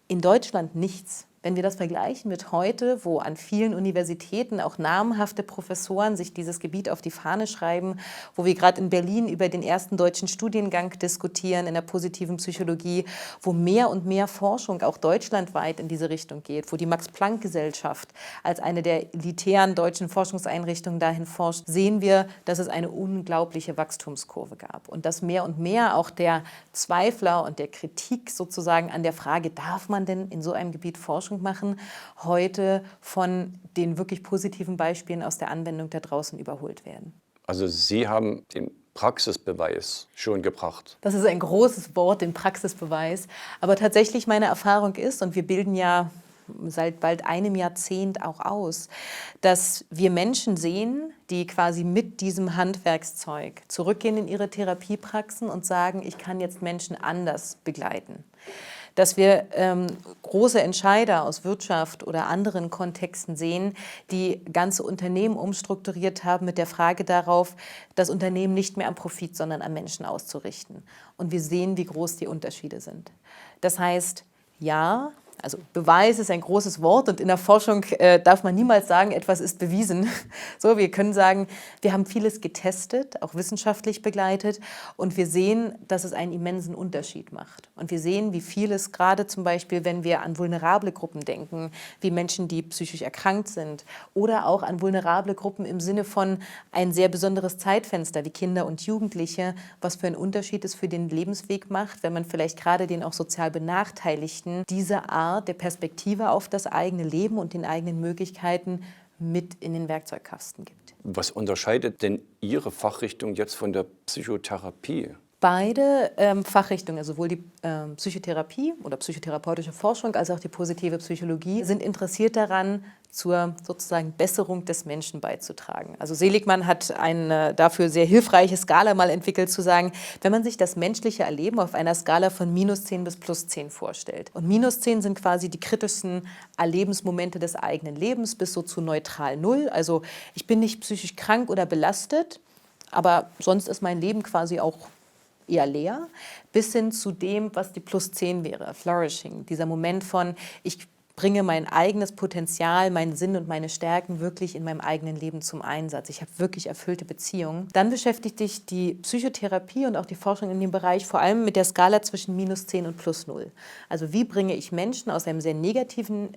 in Deutschland nichts. Wenn wir das vergleichen mit heute, wo an vielen Universitäten auch namhafte Professoren sich dieses Gebiet auf die Fahne schreiben, wo wir gerade in Berlin über den ersten deutschen Studiengang diskutieren in der positiven Psychologie, wo mehr und mehr Forschung auch deutschlandweit in diese Richtung geht, wo die Max-Planck-Gesellschaft als eine der elitären deutschen Forschungseinrichtungen dahin forscht, sehen wir, dass es eine unglaubliche Wachstumskurve gab und dass mehr und mehr auch der Zweifler und der Kritik sozusagen an der Frage, darf man denn in so einem Gebiet Forschung machen, heute von den wirklich positiven Beispielen aus der Anwendung da draußen überholt werden. Also Sie haben den Praxisbeweis schon gebracht. Das ist ein großes Wort, den Praxisbeweis. Aber tatsächlich meine Erfahrung ist, und wir bilden ja seit bald einem Jahrzehnt auch aus, dass wir Menschen sehen, die quasi mit diesem Handwerkszeug zurückgehen in ihre Therapiepraxen und sagen, ich kann jetzt Menschen anders begleiten. Dass wir große Entscheider aus Wirtschaft oder anderen Kontexten sehen, die ganze Unternehmen umstrukturiert haben mit der Frage darauf, das Unternehmen nicht mehr am Profit, sondern am Menschen auszurichten. Und wir sehen, wie groß die Unterschiede sind. Das heißt, ja, also Beweis ist ein großes Wort und in der Forschung darf man niemals sagen, etwas ist bewiesen. So, wir können sagen, wir haben vieles getestet, auch wissenschaftlich begleitet und wir sehen, dass es einen immensen Unterschied macht. Und wir sehen, wie vieles gerade zum Beispiel, wenn wir an vulnerable Gruppen denken, wie Menschen, die psychisch erkrankt sind oder auch an vulnerable Gruppen im Sinne von ein sehr besonderes Zeitfenster wie Kinder und Jugendliche, was für einen Unterschied es für den Lebensweg macht, wenn man vielleicht gerade den auch sozial Benachteiligten diese Art der Perspektive auf das eigene Leben und den eigenen Möglichkeiten mit in den Werkzeugkasten gibt. Was unterscheidet denn Ihre Fachrichtung jetzt von der Psychotherapie? Beide Fachrichtungen, also sowohl die Psychotherapie oder psychotherapeutische Forschung als auch die positive Psychologie, sind interessiert daran, zur sozusagen Besserung des Menschen beizutragen. Also Seligman hat eine dafür sehr hilfreiche Skala mal entwickelt, zu sagen, wenn man sich das menschliche Erleben auf einer Skala von -10 bis +10 vorstellt. Und -10 sind quasi die kritischsten Erlebensmomente des eigenen Lebens bis so zu neutral 0. Also ich bin nicht psychisch krank oder belastet, aber sonst ist mein Leben quasi auch eher leer, bis hin zu dem, was die +10 wäre, Flourishing. Dieser Moment von, ich bringe mein eigenes Potenzial, meinen Sinn und meine Stärken wirklich in meinem eigenen Leben zum Einsatz. Ich habe wirklich erfüllte Beziehungen. Dann beschäftigt sich die Psychotherapie und auch die Forschung in dem Bereich vor allem mit der Skala zwischen -10 und +0. Also wie bringe ich Menschen aus einem sehr negativen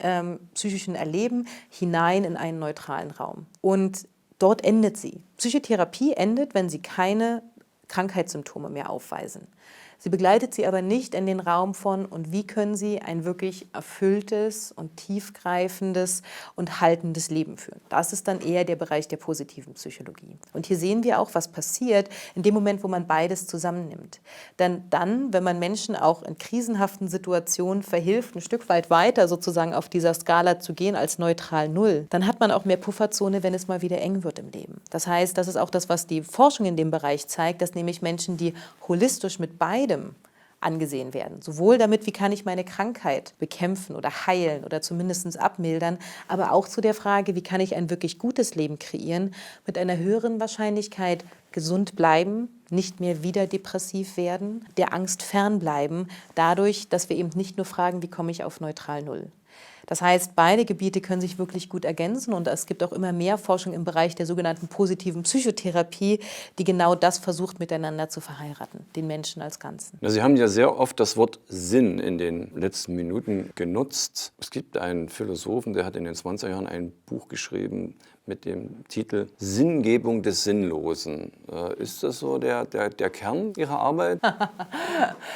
psychischen Erleben hinein in einen neutralen Raum? Und dort endet sie. Psychotherapie endet, wenn sie keine Krankheitssymptome mehr aufweisen. Sie begleitet sie aber nicht in den Raum von, und wie können sie ein wirklich erfülltes und tiefgreifendes und haltendes Leben führen. Das ist dann eher der Bereich der positiven Psychologie. Und hier sehen wir auch, was passiert in dem Moment, wo man beides zusammennimmt. Denn dann, wenn man Menschen auch in krisenhaften Situationen verhilft, ein Stück weit weiter sozusagen auf dieser Skala zu gehen als neutral 0, dann hat man auch mehr Pufferzone, wenn es mal wieder eng wird im Leben. Das heißt, das ist auch das, was die Forschung in dem Bereich zeigt, dass nämlich Menschen, die holistisch mit beidem angesehen werden. Sowohl damit, wie kann ich meine Krankheit bekämpfen oder heilen oder zumindest abmildern, aber auch zu der Frage, wie kann ich ein wirklich gutes Leben kreieren, mit einer höheren Wahrscheinlichkeit gesund bleiben, nicht mehr wieder depressiv werden, der Angst fernbleiben, dadurch, dass wir eben nicht nur fragen, wie komme ich auf neutral 0. Das heißt, beide Gebiete können sich wirklich gut ergänzen und es gibt auch immer mehr Forschung im Bereich der sogenannten positiven Psychotherapie, die genau das versucht, miteinander zu verheiraten, den Menschen als Ganzen. Sie haben ja sehr oft das Wort Sinn in den letzten Minuten genutzt. Es gibt einen Philosophen, der hat in den 20er Jahren ein Buch geschrieben mit dem Titel Sinngebung des Sinnlosen. Ist das so der Kern Ihrer Arbeit?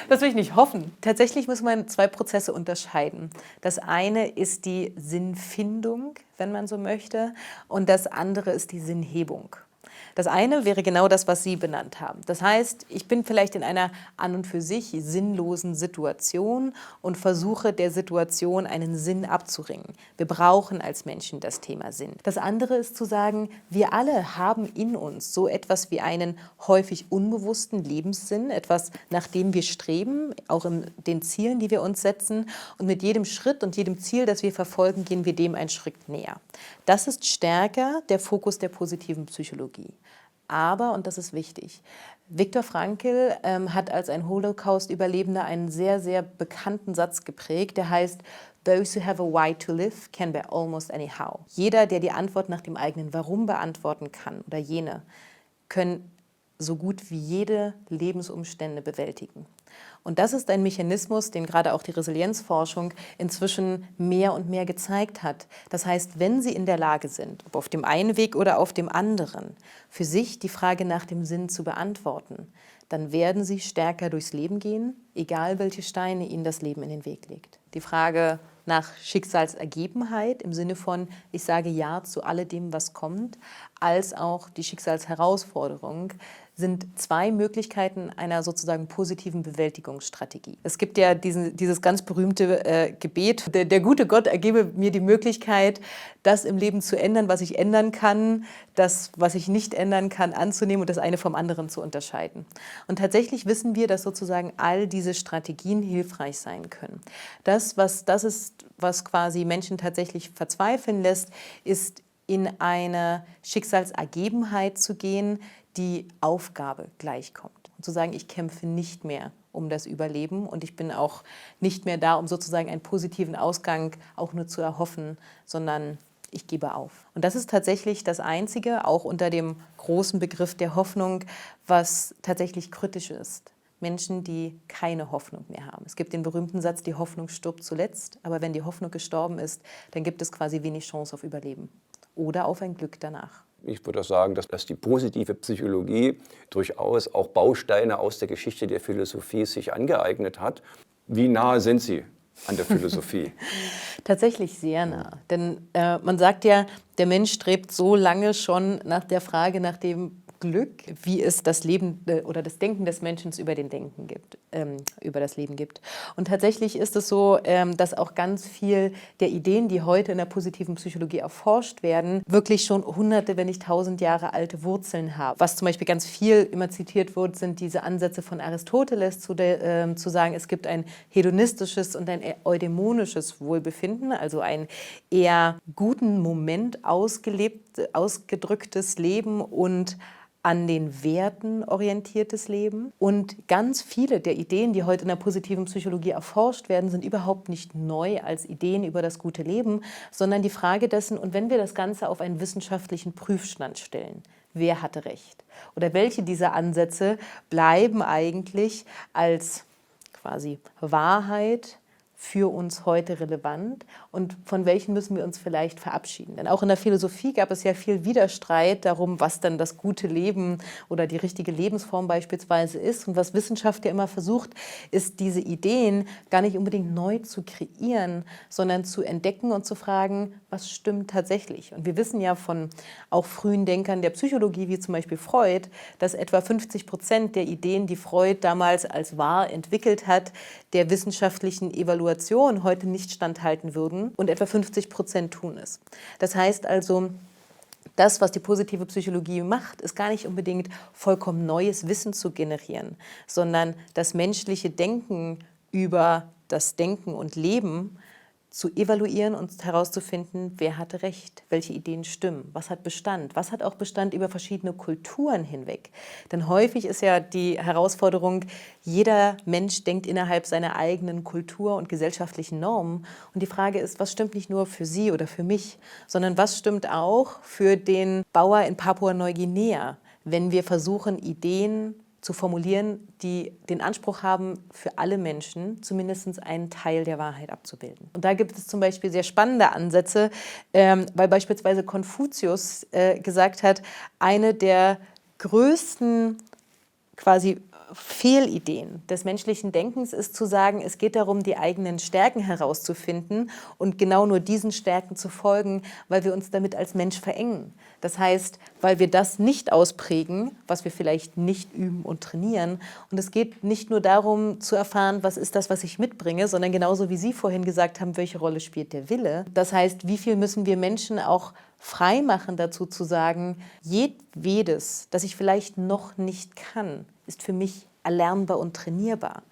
Das will ich nicht hoffen. Tatsächlich muss man zwei Prozesse unterscheiden. Das eine ist die Sinnfindung, wenn man so möchte, und das andere ist die Sinnhebung. Das eine wäre genau das, was Sie benannt haben. Das heißt, ich bin vielleicht in einer an und für sich sinnlosen Situation und versuche der Situation einen Sinn abzuringen. Wir brauchen als Menschen das Thema Sinn. Das andere ist zu sagen, wir alle haben in uns so etwas wie einen häufig unbewussten Lebenssinn, etwas, nach dem wir streben, auch in den Zielen, die wir uns setzen. Und mit jedem Schritt und jedem Ziel, das wir verfolgen, gehen wir dem einen Schritt näher. Das ist stärker der Fokus der positiven Psychologie. Aber, und das ist wichtig, Viktor Frankl hat als ein Holocaust-Überlebender einen sehr, sehr bekannten Satz geprägt, der heißt, "Those who have a why to live can be almost anyhow." Jeder, der die Antwort nach dem eigenen Warum beantworten kann, oder jene, können so gut wie jede Lebensumstände bewältigen. Und das ist ein Mechanismus, den gerade auch die Resilienzforschung inzwischen mehr und mehr gezeigt hat. Das heißt, wenn Sie in der Lage sind, ob auf dem einen Weg oder auf dem anderen, für sich die Frage nach dem Sinn zu beantworten, dann werden Sie stärker durchs Leben gehen, egal welche Steine Ihnen das Leben in den Weg legt. Die Frage nach Schicksalsergebenheit im Sinne von, ich sage Ja zu alledem, was kommt, als auch die Schicksalsherausforderung sind zwei Möglichkeiten einer sozusagen positiven Bewältigungsstrategie. Es gibt ja dieses ganz berühmte Gebet, der gute Gott ergebe mir die Möglichkeit, das im Leben zu ändern, was ich ändern kann, das, was ich nicht ändern kann, anzunehmen und das eine vom anderen zu unterscheiden. Und tatsächlich wissen wir, dass sozusagen all diese Strategien hilfreich sein können. Das ist, was quasi Menschen tatsächlich verzweifeln lässt, ist in eine Schicksalsergebenheit zu gehen, die Aufgabe gleichkommt. Und zu sagen, ich kämpfe nicht mehr um das Überleben und ich bin auch nicht mehr da, um sozusagen einen positiven Ausgang auch nur zu erhoffen, sondern ich gebe auf. Und das ist tatsächlich das Einzige, auch unter dem großen Begriff der Hoffnung, was tatsächlich kritisch ist. Menschen, die keine Hoffnung mehr haben. Es gibt den berühmten Satz, die Hoffnung stirbt zuletzt, aber wenn die Hoffnung gestorben ist, dann gibt es quasi wenig Chance auf Überleben oder auf ein Glück danach. Ich würde sagen, dass die positive Psychologie durchaus auch Bausteine aus der Geschichte der Philosophie sich angeeignet hat. Wie nahe sind Sie an der Philosophie? Tatsächlich sehr nah. Denn man sagt ja, der Mensch strebt so lange schon nach der Frage nach dem Glück, wie es das Leben oder das Denken des Menschen über über das Leben gibt. Und tatsächlich ist es so, dass auch ganz viel der Ideen, die heute in der positiven Psychologie erforscht werden, wirklich schon hunderte, wenn nicht 1000 Jahre alte Wurzeln haben. Was zum Beispiel ganz viel immer zitiert wird, sind diese Ansätze von Aristoteles zu sagen, es gibt ein hedonistisches und ein eudämonisches Wohlbefinden, also einen eher guten Moment ausgedrücktes Leben und an den Werten orientiertes Leben. Und ganz viele der Ideen, die heute in der positiven Psychologie erforscht werden, sind überhaupt nicht neu als Ideen über das gute Leben, sondern die Frage dessen, und wenn wir das Ganze auf einen wissenschaftlichen Prüfstand stellen, wer hatte recht? Oder welche dieser Ansätze bleiben eigentlich als quasi Wahrheit für uns heute relevant und von welchen müssen wir uns vielleicht verabschieden. Denn auch in der Philosophie gab es ja viel Widerstreit darum, was dann das gute Leben oder die richtige Lebensform beispielsweise ist. Und was Wissenschaft ja immer versucht, ist diese Ideen gar nicht unbedingt neu zu kreieren, sondern zu entdecken und zu fragen, was stimmt tatsächlich. Und wir wissen ja von auch frühen Denkern der Psychologie, wie zum Beispiel Freud, dass etwa 50% der Ideen, die Freud damals als wahr entwickelt hat, der wissenschaftlichen Evaluation heute nicht standhalten würden und etwa 50% tun es. Das heißt also, das, was die positive Psychologie macht, ist gar nicht unbedingt vollkommen neues Wissen zu generieren, sondern das menschliche Denken über das Denken und Leben zu evaluieren und herauszufinden, wer hatte recht, welche Ideen stimmen, was hat Bestand, was hat auch Bestand über verschiedene Kulturen hinweg. Denn häufig ist ja die Herausforderung, jeder Mensch denkt innerhalb seiner eigenen Kultur und gesellschaftlichen Normen. Und die Frage ist, was stimmt nicht nur für Sie oder für mich, sondern was stimmt auch für den Bauer in Papua-Neuguinea, wenn wir versuchen, Ideen zu formulieren, die den Anspruch haben, für alle Menschen zumindest einen Teil der Wahrheit abzubilden. Und da gibt es zum Beispiel sehr spannende Ansätze, weil beispielsweise Konfuzius gesagt hat, eine der größten quasi Fehlideen des menschlichen Denkens ist zu sagen, es geht darum, die eigenen Stärken herauszufinden und genau nur diesen Stärken zu folgen, weil wir uns damit als Mensch verengen. Das heißt, weil wir das nicht ausprägen, was wir vielleicht nicht üben und trainieren. Und es geht nicht nur darum zu erfahren, was ist das, was ich mitbringe, sondern genauso wie Sie vorhin gesagt haben, welche Rolle spielt der Wille. Das heißt, wie viel müssen wir Menschen auch frei machen dazu zu sagen, jedwedes, das ich vielleicht noch nicht kann, ist für mich erlernbar und trainierbar,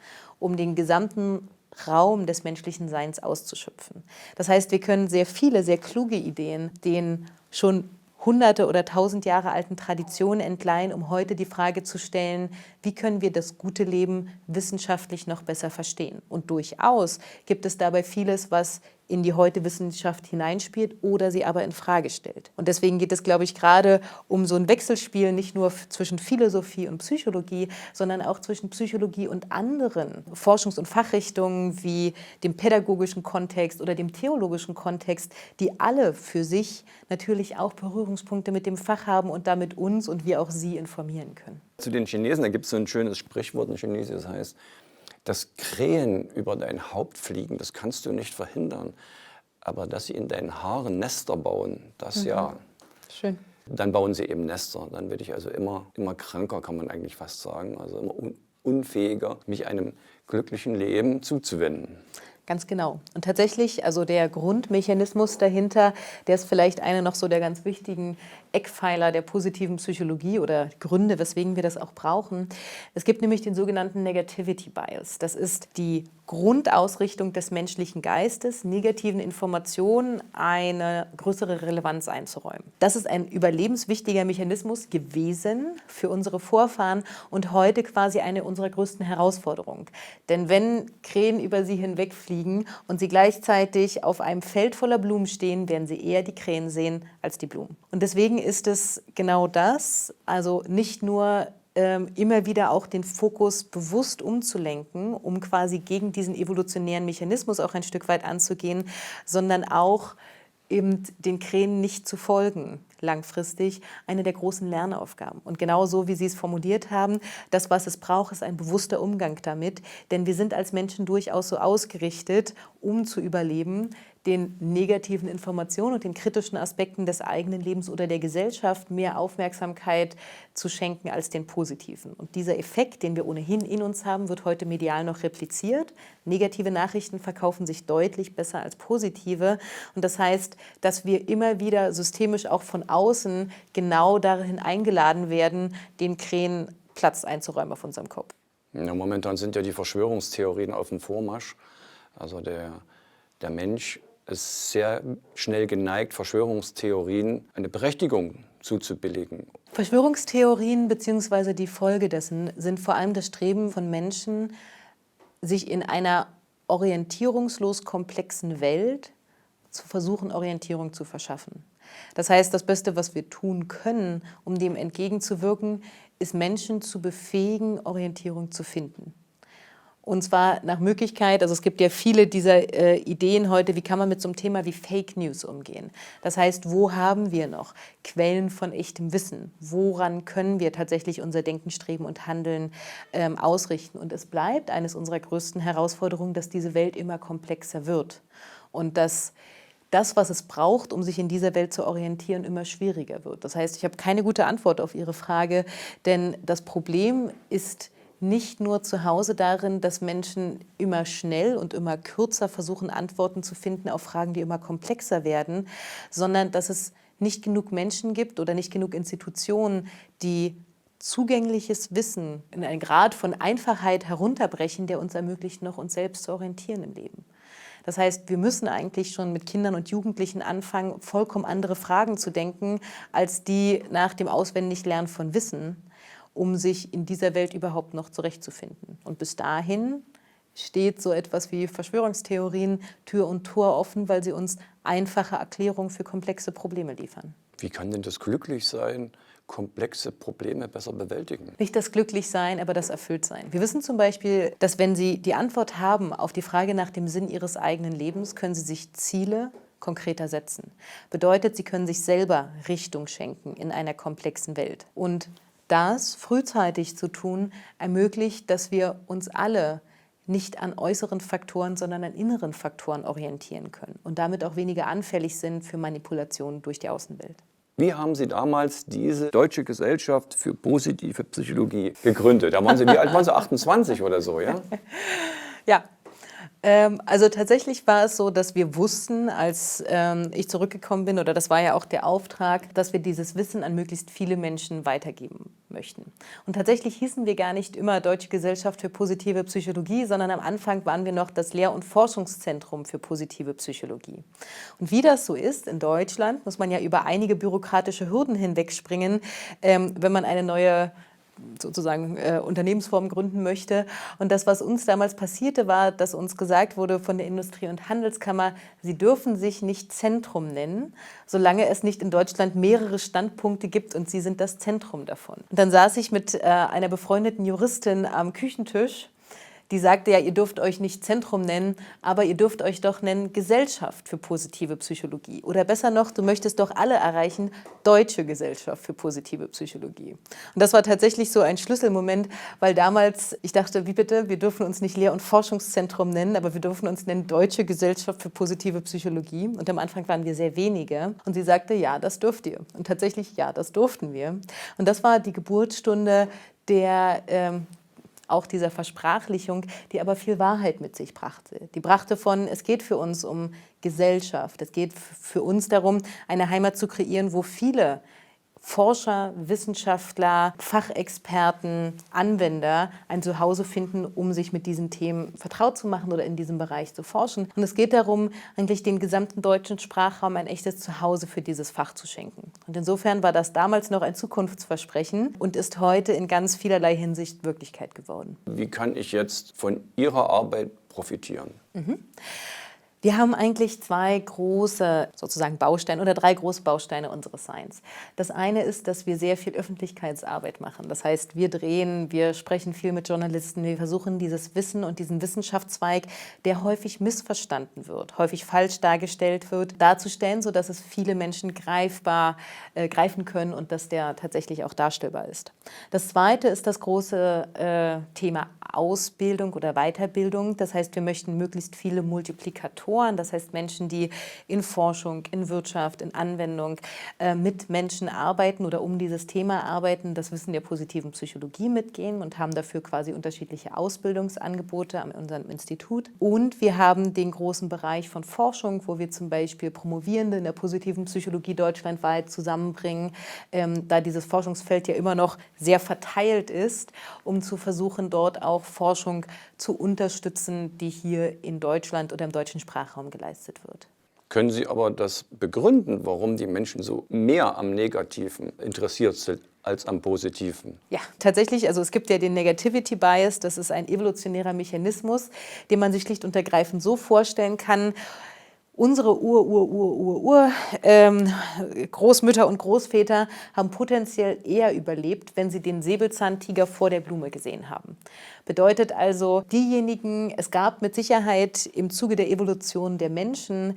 um den gesamten Raum des menschlichen Seins auszuschöpfen. Das heißt, wir können sehr viele, sehr kluge Ideen den schon hunderte oder 1000 Jahre alten Traditionen entleihen, um heute die Frage zu stellen, wie können wir das gute Leben wissenschaftlich noch besser verstehen? Und durchaus gibt es dabei vieles, was in die heute Wissenschaft hineinspielt oder sie aber in Frage stellt. Und deswegen geht es, glaube ich, gerade um so ein Wechselspiel nicht nur zwischen Philosophie und Psychologie, sondern auch zwischen Psychologie und anderen Forschungs- und Fachrichtungen wie dem pädagogischen Kontext oder dem theologischen Kontext, die alle für sich natürlich auch Berührungspunkte mit dem Fach haben und damit uns und wir auch Sie informieren können. Zu den Chinesen, da gibt es so ein schönes Sprichwort in Chinesisch, das heißt, dass Krähen über dein Haupt fliegen, das kannst du nicht verhindern. Aber dass sie in deinen Haaren Nester bauen, das ja. Schön. Dann bauen sie eben Nester. Dann werde ich also immer kranker, kann man eigentlich fast sagen. Also immer unfähiger, mich einem glücklichen Leben zuzuwenden. Ganz genau. Und tatsächlich, also der Grundmechanismus dahinter, der ist vielleicht einer noch so der ganz wichtigen Eckpfeiler der positiven Psychologie oder Gründe, weswegen wir das auch brauchen. Es gibt nämlich den sogenannten Negativity Bias. Das ist die Grundausrichtung des menschlichen Geistes, negativen Informationen eine größere Relevanz einzuräumen. Das ist ein überlebenswichtiger Mechanismus gewesen für unsere Vorfahren und heute quasi eine unserer größten Herausforderungen. Denn wenn Krähen über sie hinwegfliegen und sie gleichzeitig auf einem Feld voller Blumen stehen, werden sie eher die Krähen sehen als die Blumen. Und deswegen ist es genau das, also nicht nur immer wieder auch den Fokus bewusst umzulenken, um quasi gegen diesen evolutionären Mechanismus auch ein Stück weit anzugehen, sondern auch eben den Krähen nicht zu folgen, langfristig eine der großen Lernaufgaben. Und genau so, wie Sie es formuliert haben, das, was es braucht, ist ein bewusster Umgang damit. Denn wir sind als Menschen durchaus so ausgerichtet, um zu überleben, den negativen Informationen und den kritischen Aspekten des eigenen Lebens oder der Gesellschaft mehr Aufmerksamkeit zu schenken als den positiven. Und dieser Effekt, den wir ohnehin in uns haben, wird heute medial noch repliziert. Negative Nachrichten verkaufen sich deutlich besser als positive. Und das heißt, dass wir immer wieder systemisch auch von außen genau darin eingeladen werden, den Krähen Platz einzuräumen auf unserem Kopf. Ja, momentan sind ja die Verschwörungstheorien auf dem Vormarsch. Also der Mensch ist sehr schnell geneigt, Verschwörungstheorien eine Berechtigung zuzubilligen. Verschwörungstheorien bzw. die Folge dessen sind vor allem das Streben von Menschen, sich in einer orientierungslos komplexen Welt zu versuchen, Orientierung zu verschaffen. Das heißt, das Beste, was wir tun können, um dem entgegenzuwirken, ist Menschen zu befähigen, Orientierung zu finden. Und zwar nach Möglichkeit, also es gibt ja viele dieser Ideen heute, wie kann man mit so einem Thema wie Fake News umgehen. Das heißt, wo haben wir noch Quellen von echtem Wissen? Woran können wir tatsächlich unser Denken, Streben und Handeln ausrichten? Und es bleibt eines unserer größten Herausforderungen, dass diese Welt immer komplexer wird. Und dass das, was es braucht, um sich in dieser Welt zu orientieren, immer schwieriger wird. Das heißt, ich habe keine gute Antwort auf Ihre Frage, denn das Problem ist nicht nur zu Hause darin, dass Menschen immer schnell und immer kürzer versuchen, Antworten zu finden auf Fragen, die immer komplexer werden, sondern dass es nicht genug Menschen gibt oder nicht genug Institutionen, die zugängliches Wissen in einen Grad von Einfachheit herunterbrechen, der uns ermöglicht, noch uns selbst zu orientieren im Leben. Das heißt, wir müssen eigentlich schon mit Kindern und Jugendlichen anfangen, vollkommen andere Fragen zu denken, als die nach dem Auswendiglernen von Wissen, um sich in dieser Welt überhaupt noch zurechtzufinden. Und bis dahin steht so etwas wie Verschwörungstheorien Tür und Tor offen, weil sie uns einfache Erklärungen für komplexe Probleme liefern. Wie kann denn das glücklich sein, komplexe Probleme besser bewältigen? Nicht das Glücklichsein, aber das Erfülltsein. Wir wissen zum Beispiel, dass wenn Sie die Antwort haben auf die Frage nach dem Sinn Ihres eigenen Lebens, können Sie sich Ziele konkreter setzen. Bedeutet, Sie können sich selber Richtung schenken in einer komplexen Welt. Und das frühzeitig zu tun, ermöglicht, dass wir uns alle nicht an äußeren Faktoren, sondern an inneren Faktoren orientieren können und damit auch weniger anfällig sind für Manipulationen durch die Außenwelt. Wie haben Sie damals diese Deutsche Gesellschaft für positive Psychologie gegründet? Da waren Sie, wie alt waren Sie? 28 oder so, ja? Ja. Also tatsächlich war es so, dass wir wussten, als ich zurückgekommen bin, oder das war ja auch der Auftrag, dass wir dieses Wissen an möglichst viele Menschen weitergeben möchten. Und tatsächlich hießen wir gar nicht immer Deutsche Gesellschaft für positive Psychologie, sondern am Anfang waren wir noch das Lehr- und Forschungszentrum für positive Psychologie. Und wie das so ist in Deutschland, muss man ja über einige bürokratische Hürden hinwegspringen, wenn man eine neue sozusagen Unternehmensform gründen möchte. Und das, was uns damals passierte, war, dass uns gesagt wurde von der Industrie- und Handelskammer, sie dürfen sich nicht Zentrum nennen, solange es nicht in Deutschland mehrere Standpunkte gibt und sie sind das Zentrum davon. Und dann saß ich mit einer befreundeten Juristin am Küchentisch, die sagte, ja, ihr dürft euch nicht Zentrum nennen, aber ihr dürft euch doch nennen Gesellschaft für positive Psychologie. Oder besser noch, du möchtest doch alle erreichen, Deutsche Gesellschaft für positive Psychologie. Und das war tatsächlich so ein Schlüsselmoment, weil damals, ich dachte, wie bitte, wir dürfen uns nicht Lehr- und Forschungszentrum nennen, aber wir dürfen uns nennen Deutsche Gesellschaft für positive Psychologie. Und am Anfang waren wir sehr wenige. Und sie sagte, ja, das dürft ihr. Und tatsächlich, ja, das durften wir. Und das war die Geburtsstunde der auch dieser Versprachlichung, die aber viel Wahrheit mit sich brachte. Die brachte von, es geht für uns um Gesellschaft, es geht für uns darum, eine Heimat zu kreieren, wo viele Forscher, Wissenschaftler, Fachexperten, Anwender ein Zuhause finden, um sich mit diesen Themen vertraut zu machen oder in diesem Bereich zu forschen. Und es geht darum, eigentlich den gesamten deutschen Sprachraum ein echtes Zuhause für dieses Fach zu schenken. Und insofern war das damals noch ein Zukunftsversprechen und ist heute in ganz vielerlei Hinsicht Wirklichkeit geworden. Wie kann ich jetzt von Ihrer Arbeit profitieren? Wir haben eigentlich zwei große sozusagen Bausteine oder drei große Bausteine unseres Seins. Das eine ist, dass wir sehr viel Öffentlichkeitsarbeit machen. Das heißt, wir drehen, wir sprechen viel mit Journalisten, wir versuchen dieses Wissen und diesen Wissenschaftszweig, der häufig missverstanden wird, häufig falsch dargestellt wird, darzustellen, sodass es viele Menschen greifbar greifen können und dass der tatsächlich auch darstellbar ist. Das zweite ist das große Thema Ausbildung oder Weiterbildung. Das heißt, wir möchten möglichst viele Multiplikatoren, das heißt Menschen, die in Forschung, in Wirtschaft, in Anwendung mit Menschen arbeiten oder um dieses Thema arbeiten, das Wissen der positiven Psychologie mitgehen und haben dafür quasi unterschiedliche Ausbildungsangebote an unserem Institut. Und wir haben den großen Bereich von Forschung, wo wir zum Beispiel Promovierende in der positiven Psychologie deutschlandweit zusammenbringen, da dieses Forschungsfeld ja immer noch sehr verteilt ist, um zu versuchen, dort auch Forschung zu unterstützen, die hier in Deutschland oder im deutschen Sprachraum geleistet wird. Können Sie aber das begründen, warum die Menschen so mehr am Negativen interessiert sind als am Positiven? Ja, tatsächlich, also es gibt ja den Negativity Bias, das ist ein evolutionärer Mechanismus, den man sich schlicht und ergreifend so vorstellen kann. Unsere Großmütter und Großväter haben potenziell eher überlebt, wenn sie den Säbelzahntiger vor der Blume gesehen haben. Bedeutet also, es gab mit Sicherheit im Zuge der Evolution der Menschen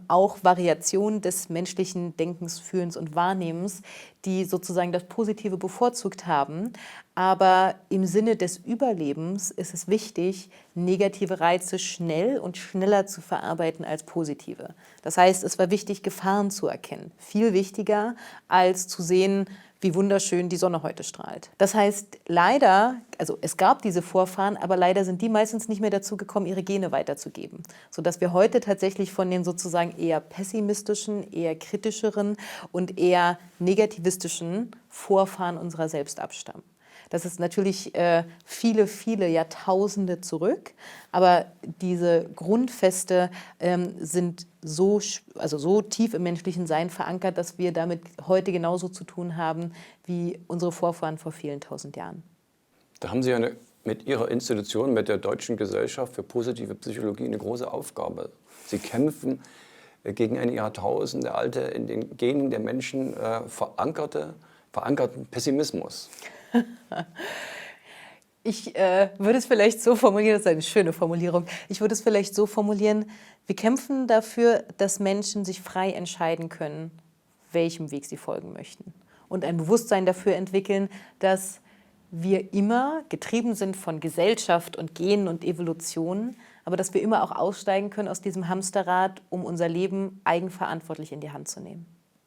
auch Variationen des menschlichen Denkens, Fühlens und Wahrnehmens, die sozusagen das Positive bevorzugt haben. Aber im Sinne des Überlebens ist es wichtig, negative Reize schnell und schneller zu verarbeiten als positive. Das heißt, es war wichtig, Gefahren zu erkennen. Viel wichtiger, als zu sehen, wie wunderschön die Sonne heute strahlt. Das heißt, leider, also es gab diese Vorfahren, aber leider sind die meistens nicht mehr dazu gekommen, ihre Gene weiterzugeben. Sodass wir heute tatsächlich von den sozusagen eher pessimistischen, eher kritischeren und eher negativistischen Vorfahren unserer selbst abstammen. Das ist natürlich viele, viele Jahrtausende zurück, aber diese Grundfeste sind so tief im menschlichen Sein verankert, dass wir damit heute genauso zu tun haben wie unsere Vorfahren vor vielen tausend Jahren. Da haben Sie ja mit Ihrer Institution, mit der Deutschen Gesellschaft für positive Psychologie eine große Aufgabe. Sie kämpfen gegen eine jahrtausendealte, in den Genen der Menschen verankerten Pessimismus. Ich würde es vielleicht so formulieren, das ist eine schöne Formulierung, ich würde es vielleicht so formulieren, wir kämpfen dafür, dass Menschen sich frei entscheiden können, welchem Weg sie folgen möchten. Und ein Bewusstsein dafür entwickeln, dass wir immer getrieben sind von Gesellschaft und Genen und Evolution, aber dass wir immer auch aussteigen können aus diesem Hamsterrad, um unser Leben eigenverantwortlich in die Hand zu nehmen.